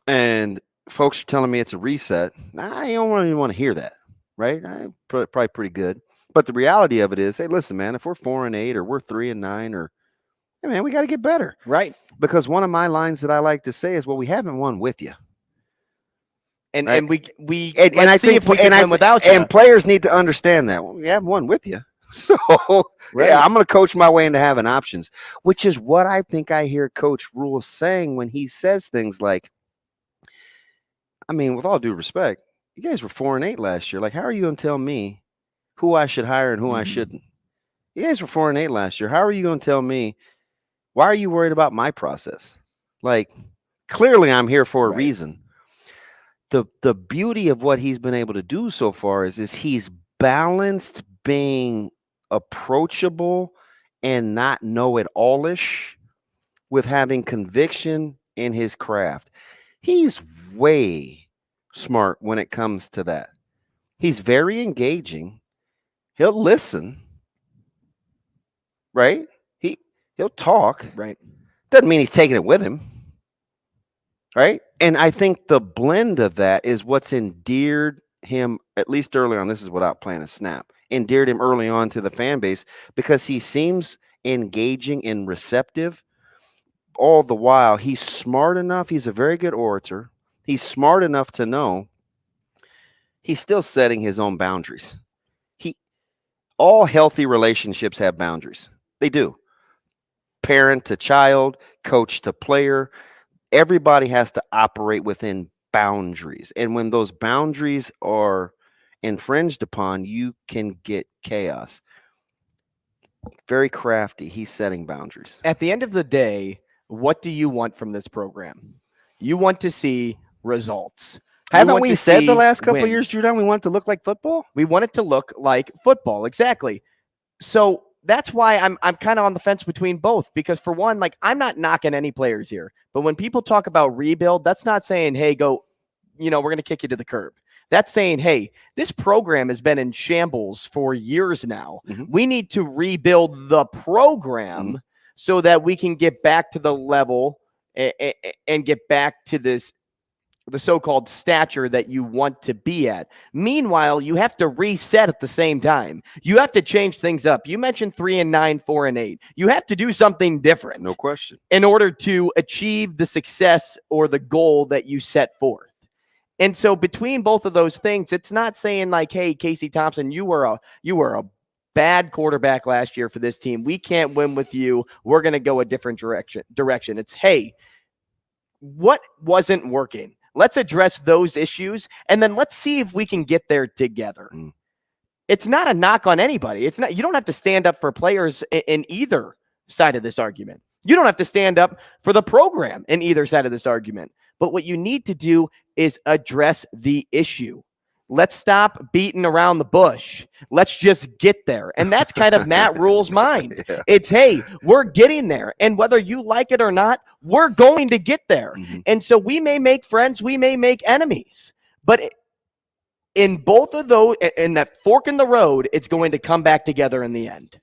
and folks are telling me it's a reset, I don't really want to hear that, right? I'm probably pretty good. But the reality of it is, hey, listen, man, if we're 4-8 or we're 3-9, or, hey, man, we got to get better. Right. Because one of my lines that I like to say is, well, we haven't won with you. And right? and we and I see think if we can win without you. And players need to understand that. Well, we haven't won with you. So yeah, I'm going to coach my way into having options, which is what I think I hear Coach Rule saying when he says things like, I mean, with all due respect, you guys were 4-8 last year. Like, how are you going to tell me who I should hire and who I shouldn't? You guys were 4-8 last year. How are you going to tell me? Why are you worried about my process? Like, clearly I'm here for a reason. The beauty of what he's been able to do so far is he's balanced being approachable and not know-it-all-ish with having conviction in his craft. He's way smart when it comes to that. He's very engaging. He'll listen, right? He'll talk. Right. Doesn't mean he's taking it with him, right? And I think the blend of that is what's endeared him, at least early on. This is without playing a snap. Endeared him early on to the fan base because he seems engaging and receptive. All the while, he's smart enough. He's a very good orator. He's smart enough to know he's still setting his own boundaries. All healthy relationships have boundaries. They do. Parent to child, coach to player. Everybody has to operate within boundaries. And when those boundaries are infringed upon, you can get chaos. Very crafty. He's setting boundaries. At the end of the day, what do you want from this program? You want to see results. Haven't we said the last couple of wins. years, Judon, we want it to look like football? We want it to look like football, exactly. So that's why I'm kind of on the fence between both, because for one, like, I'm not knocking any players here, but when people talk about rebuild, that's not saying, hey, go, we're going to kick you to the curb. That's saying, hey, this program has been in shambles for years now. We need to rebuild the program so that we can get back to the level and get back to the so-called stature that you want to be at. Meanwhile, you have to reset at the same time. You have to change things up. You mentioned 3-9, 4-8. You have to do something different. No question. In order to achieve the success or the goal that you set forth. And so between both of those things, it's not saying like, hey, Casey Thompson, you were a bad quarterback last year for this team. We can't win with you. We're going to go a different direction. It's, hey, what wasn't working? Let's address those issues, and then let's see if we can get there together. It's not a knock on anybody. It's not. You don't have to stand up for players in either side of this argument. You don't have to stand up for the program in either side of this argument. But what you need to do is address the issue. Let's stop beating around the bush. Let's just get there. And that's kind of Matt Rule's mind. Yeah. It's, hey, we're getting there. And whether you like it or not, we're going to get there. And so we may make friends, we may make enemies. But in both of those, in that fork in the road, it's going to come back together in the end.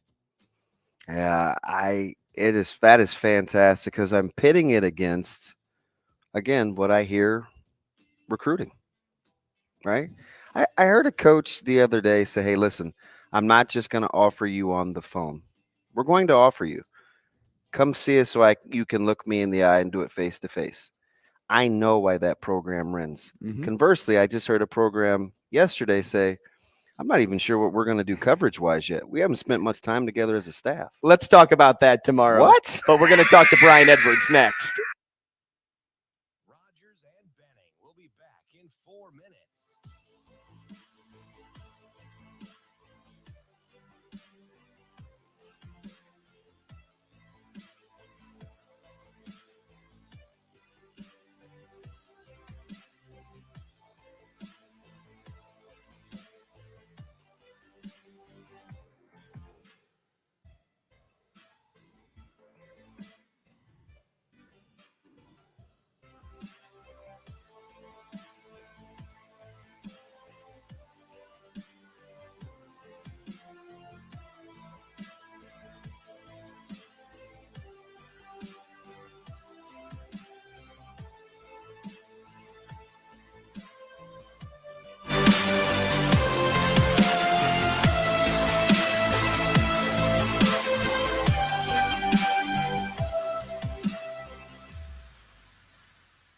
Yeah, that is fantastic because I'm pitting it against, again, what I hear, recruiting, right? I heard a coach the other day say, hey, listen, I'm not just going to offer you on the phone. We're going to offer you. Come see us so you can look me in the eye and do it face to face. I know why that program runs. Conversely, I just heard a program yesterday say, I'm not even sure what we're going to do coverage-wise yet. We haven't spent much time together as a staff. Let's talk about that tomorrow. What? But we're going to talk to Brian Edwards next. Rogers and Benning will be back in 4 minutes.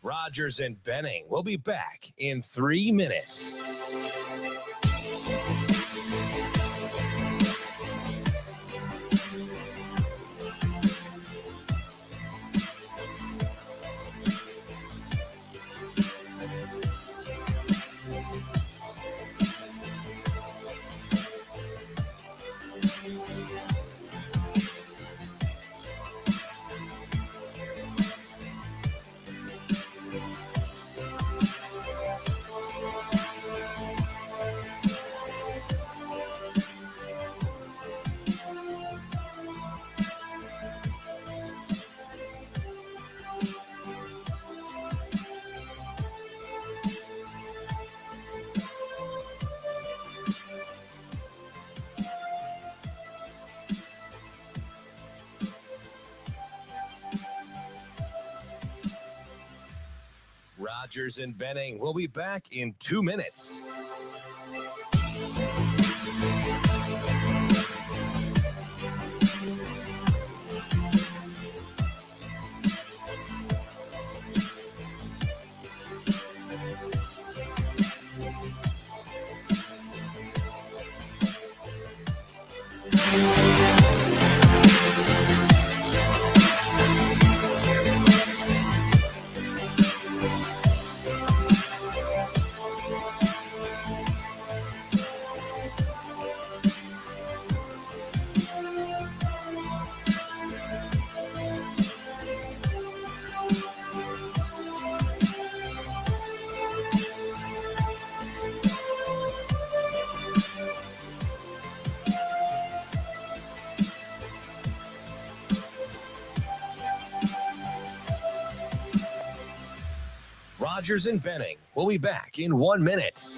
Rogers and Benning will be back in 3 minutes. Rogers and Benning will be back in 2 minutes. Rogers and Benning will be back in 1 minute.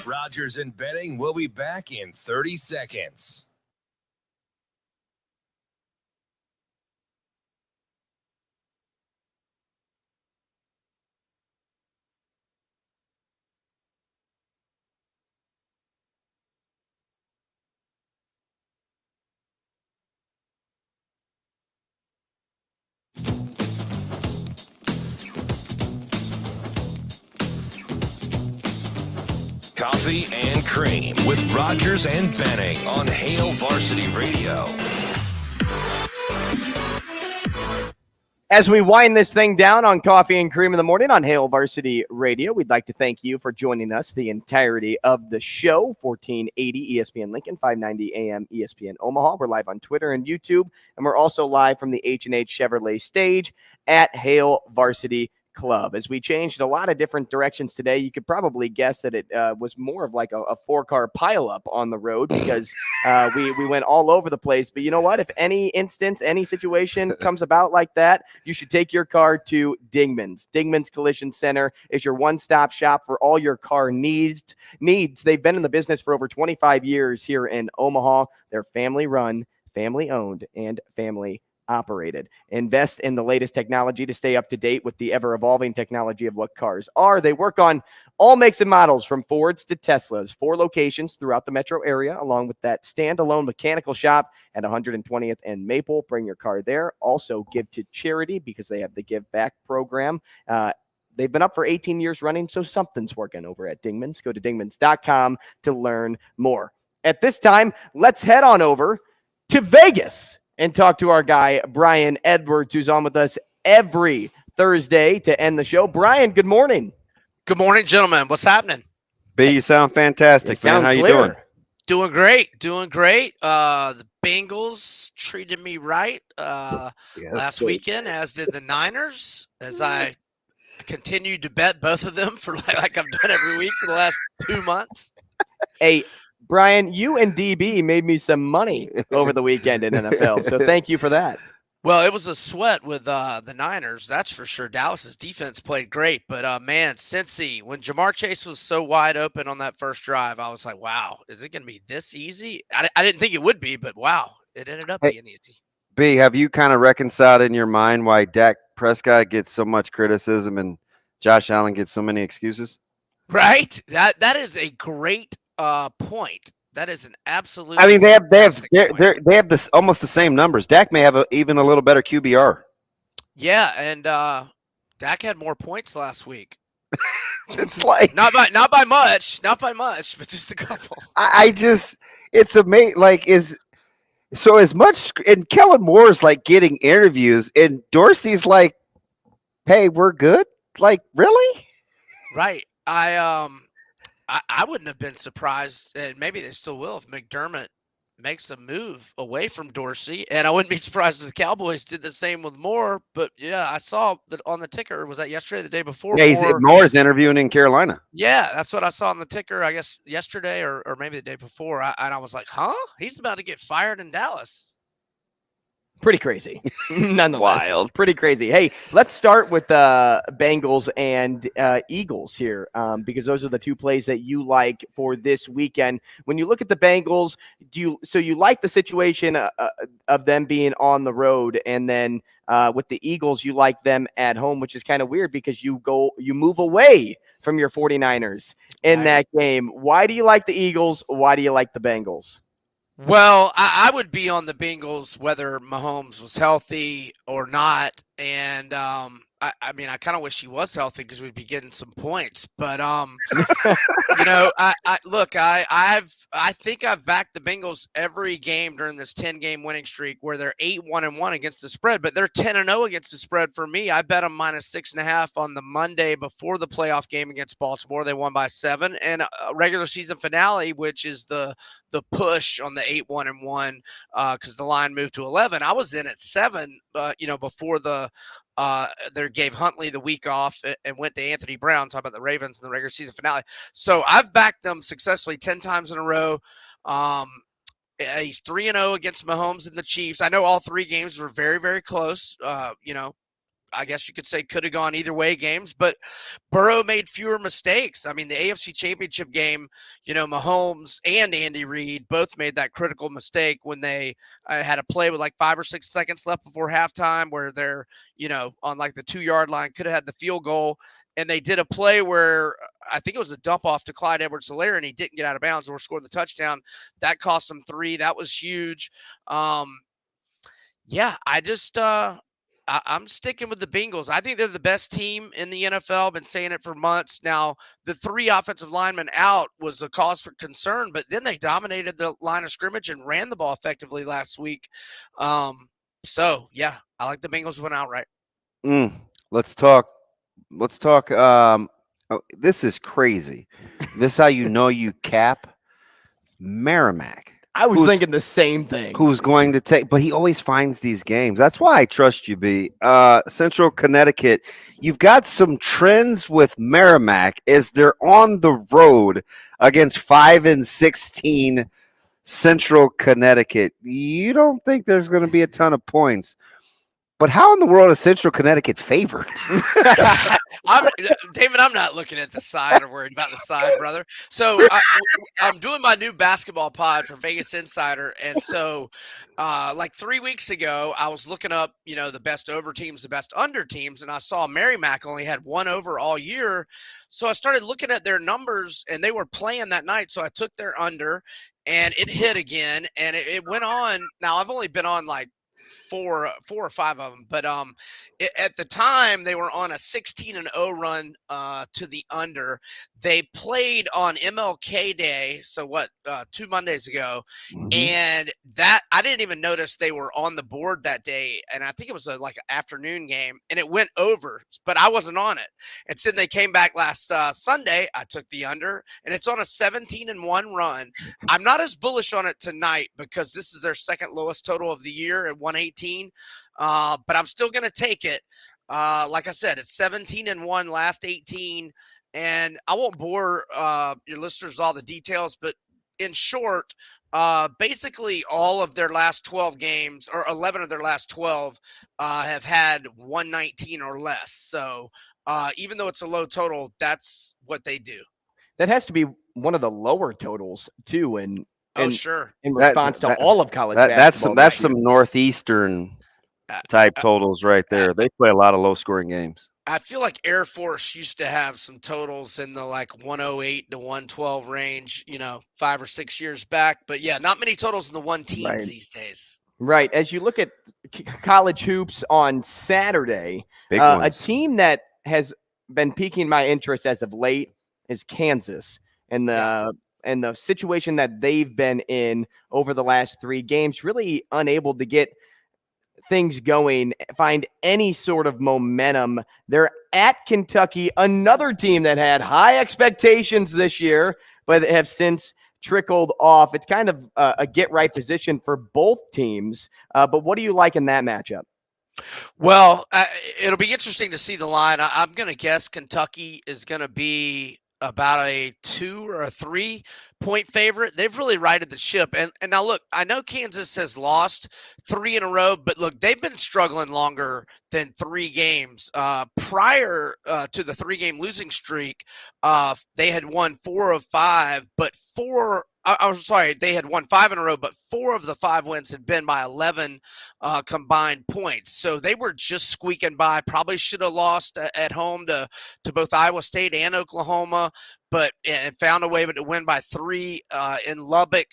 Rogers and Benning will be back in 30 seconds. Coffee and Cream with Rogers and Benning on Hale Varsity Radio. As we wind this thing down on Coffee and Cream in the Morning on Hale Varsity Radio, we'd like to thank you for joining us the entirety of the show. 1480 ESPN Lincoln, 590 AM ESPN Omaha. We're live on Twitter and YouTube, and we're also live from the H&H Chevrolet stage at Hale Varsity Club. As we changed a lot of different directions today, you could probably guess that it was more of like a four-car pileup on the road because we went all over the place. But you know what? If any instance, any situation comes about like that, you should take your car to Dingman's. Dingman's Collision Center is your one-stop shop for all your car needs. They've been in the business for over 25 years here in Omaha. They're family-run, family-owned, and family operated. Invest in the latest technology to stay up to date with the ever-evolving technology of what cars are. They work on all makes and models from Fords to Teslas. 4 locations throughout the metro area, along with that standalone mechanical shop at 120th and Maple. Bring your car there. Also give to charity because they have the Give Back program. They've been up for 18 years running, so something's working over at Dingman's. Go to dingmans.com to learn more. At this time, let's head on over to Vegas and talk to our guy, Brian Edwards, who's on with us every Thursday to end the show. Brian, good morning. Good morning, gentlemen. What's happening? B, you sound fantastic, man. How you doing? Doing great. Doing great. The Bengals treated me right last weekend, as did the Niners, as I continued to bet both of them for like I've done every week for the last 2 months. Hey, Brian, you and DB made me some money over the weekend in NFL, so thank you for that. Well, it was a sweat with the Niners, that's for sure. Dallas's defense played great, but man, Cincy, when Jamar Chase was so wide open on that first drive, I was like, wow, is it going to be this easy? I didn't think it would be, but wow, it ended up being easy. B, have you kind of reconciled in your mind why Dak Prescott gets so much criticism and Josh Allen gets so many excuses? Right? That is a great point. That is an absolute. I mean, they have this almost the same numbers. Dak may have even a little better QBR. Yeah, and Dak had more points last week. It's like not by much, but just a couple. It's amazing. Like so as much, and Kellen Moore's like getting interviews, and Dorsey's like, "Hey, we're good." Like, really? Right. I wouldn't have been surprised, and maybe they still will, if McDermott makes a move away from Dorsey, and I wouldn't be surprised if the Cowboys did the same with Moore. But yeah, I saw that on the ticker. Was that yesterday, or the day before? Yeah, Moore's interviewing in Carolina. Yeah, that's what I saw on the ticker. I guess yesterday or maybe the day before. And I was like, huh? He's about to get fired in Dallas. Pretty crazy. Nonetheless. Wild. Pretty crazy. Hey, let's start with Bengals and Eagles here, because those are the two plays that you like for this weekend. When you look at the Bengals, you like the situation of them being on the road, and then with the Eagles, you like them at home, which is kind of weird because you move away from your 49ers in that game. Why do you like the Eagles? Why do you like the Bengals? Well, I would be on the Bengals whether Mahomes was healthy or not. And I mean, I kind of wish he was healthy because we'd be getting some points. But you know, I think I've backed the Bengals every game during this 10-game winning streak where they're 8-1-1 against the spread, but they're 10-0 against the spread for me. I bet them -6.5 on the Monday before the playoff game against Baltimore. They won by 7, and a regular season finale, which is the push on the 8-1-1 because the line moved to 11. I was in at 7, you know, before they gave Huntley the week off and went to Anthony Brown, talking about the Ravens in the regular season finale. So I've backed them successfully 10 times in a row. He's 3-0 against Mahomes and the Chiefs. I know all 3 games were very, very close. You know, I guess you could say could have gone either way games, but Burrow made fewer mistakes. I mean, the AFC Championship game, you know, Mahomes and Andy Reid both made that critical mistake when they had a play with like 5 or 6 seconds left before halftime where they're, you know, on like the 2-yard line, could have had the field goal. And they did a play where I think it was a dump off to Clyde Edwards-Helaire and he didn't get out of bounds or scored the touchdown. That cost them 3. That was huge. Yeah, I'm sticking with the Bengals. I think they're the best team in the NFL. I've been saying it for months now. The 3 offensive linemen out was a cause for concern, but then they dominated the line of scrimmage and ran the ball effectively last week. So, yeah, I like the Bengals win outright. Let's talk. This is crazy. This is how you know you cap Merrimack. I was thinking the same thing. Who's going to take, but he always finds these games. That's why I trust you, B. Central Connecticut, you've got some trends with Merrimack as they're on the road against 5-16 Central Connecticut. You don't think there's going to be a ton of points. But how in the world is Central Connecticut favored? David, I'm not looking at the side or worried about the side, brother. So I'm doing my new basketball pod for Vegas Insider. And so like 3 weeks ago, I was looking up, you know, the best over teams, the best under teams. And I saw Merrimack only had 1 over all year. So I started looking at their numbers and they were playing that night. So I took their under and it hit again and it went on. Now I've only been on like 4 or 5 of them, but at the time they were on a 16-0 run to the under. They played on MLK Day, so 2 Mondays ago, and that I didn't even notice they were on the board that day, and I think it was like an afternoon game, and it went over, but I wasn't on it. And so they came back last Sunday. I took the under, and it's on a 17-1 run. I'm not as bullish on it tonight because this is their second lowest total of the year at 118, but I'm still going to take it. Like I said, it's 17-1 last 18, and I won't bore your listeners all the details, but in short, basically all of their last 12 games, or 11 of their last 12, have had 119 or less. So even though it's a low total, that's what they do. That has to be one of the lower totals too, and sure, in response to all of college basketball. That's some Northeastern type totals right there. They play a lot of low scoring games. I feel like Air Force used to have some totals in the like 108 to 112 range, you know, 5 or 6 years back. But yeah, not many totals in the 1 teens these days. Right. As you look at college hoops on Saturday, a team that has been piquing my interest as of late is Kansas, and the situation that they've been in over the last 3 games, really unable to get things going, find any sort of momentum. They're at Kentucky, another team that had high expectations this year, but have since trickled off. It's kind of a get-right position for both teams. But what do you like in that matchup? Well, it'll be interesting to see the line. I'm going to guess Kentucky is going to be about a 2 or a 3-point favorite. They've really righted the ship. And now, look, I know Kansas has lost 3 in a row, but look, they've been struggling longer than 3 games. Prior to the 3-game losing streak, they had won 4 of 5, but they had won 5 in a row, but 4 of the 5 wins had been by 11 combined points. So they were just squeaking by. Probably should have lost at home to both Iowa State and Oklahoma, but and found a way to win by 3 in Lubbock.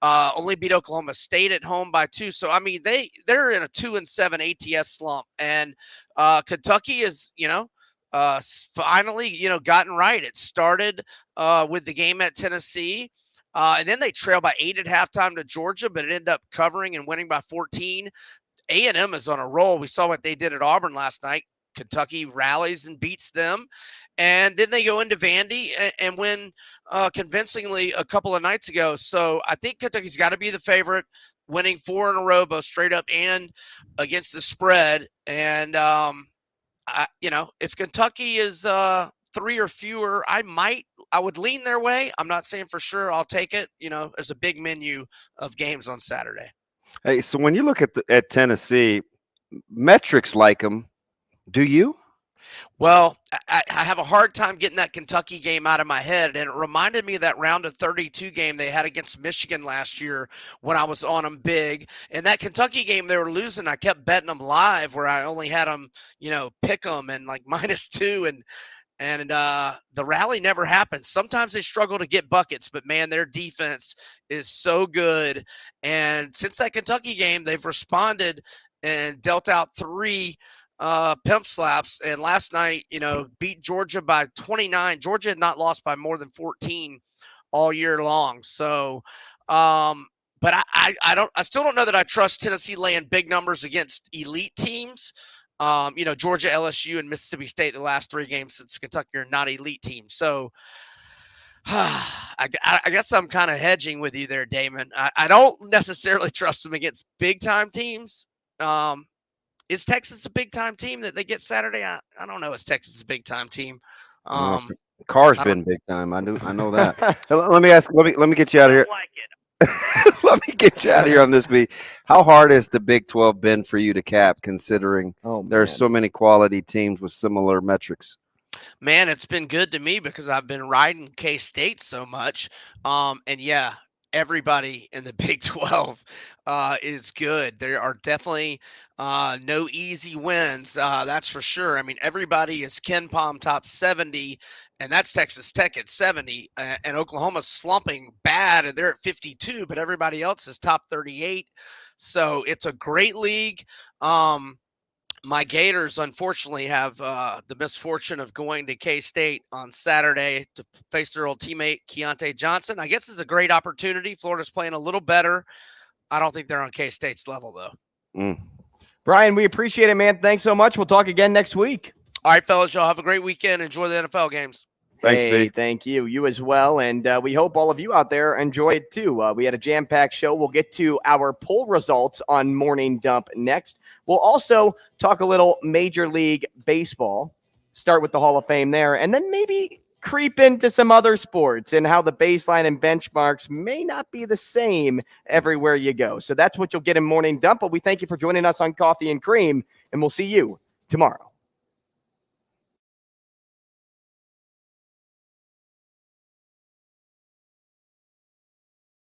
Only beat Oklahoma State at home by 2. So I mean, they're in a 2-7 ATS slump, and Kentucky is finally gotten right. It started with the game at Tennessee. And then they trailed by 8 at halftime to Georgia, but it ended up covering and winning by 14. A&M is on a roll. We saw what they did at Auburn last night. Kentucky rallies and beats them. And then they go into Vandy and win convincingly a couple of nights ago. So I think Kentucky's got to be the favorite, winning 4 in a row, both straight up and against the spread. And, if Kentucky is 3 or fewer, I would lean their way. I'm not saying for sure I'll take it. There's a big menu of games on Saturday. Hey, so when you look at Tennessee, metrics like them, do you? Well, I have a hard time getting that Kentucky game out of my head, and it reminded me of that round of 32 game they had against Michigan last year when I was on them big. And that Kentucky game they were losing, I kept betting them live where I only had them, pick them and like -2, and the rally never happens. Sometimes they struggle to get buckets, but man, their defense is so good. And since that Kentucky game, they've responded and dealt out 3 pimp slaps. And last night, beat Georgia by 29. Georgia had not lost by more than 14 all year long. So, but I still don't know that I trust Tennessee laying big numbers against elite teams. Georgia, LSU, and Mississippi State, the last 3 games since Kentucky are not elite teams. So I guess I'm kind of hedging with you there, Damon. I don't necessarily trust them against big-time teams. Is Texas a big-time team that they get Saturday? I don't know. Is Texas a big-time team? Carr's been big time. I know that. Let me get you out of here. Let me get you out of here on this beat. How hard has the Big 12 been for you to cap, considering there are so many quality teams with similar metrics? Man, it's been good to me because I've been riding K-State so much. And yeah, everybody in the Big 12 is good. There are definitely no easy wins. That's for sure. I mean, everybody is Ken Palm top 70, and that's Texas Tech at 70, and Oklahoma's slumping bad, and they're at 52, but everybody else is top 38. So it's a great league. My Gators, unfortunately, have the misfortune of going to K-State on Saturday to face their old teammate, Keontae Johnson. I guess it's a great opportunity. Florida's playing a little better. I don't think they're on K-State's level, though. Brian, we appreciate it, man. Thanks so much. We'll talk again next week. All right, fellas, y'all have a great weekend. Enjoy the NFL games. Thanks, hey, Pete. Thank you. You as well. And we hope all of you out there enjoy it too. We had a jam-packed show. We'll get to our poll results on Morning Dump next. We'll also talk a little Major League Baseball, start with the Hall of Fame there, and then maybe creep into some other sports and how the baseline and benchmarks may not be the same everywhere you go. So that's what you'll get in Morning Dump. But we thank you for joining us on Coffee and Cream, and we'll see you tomorrow.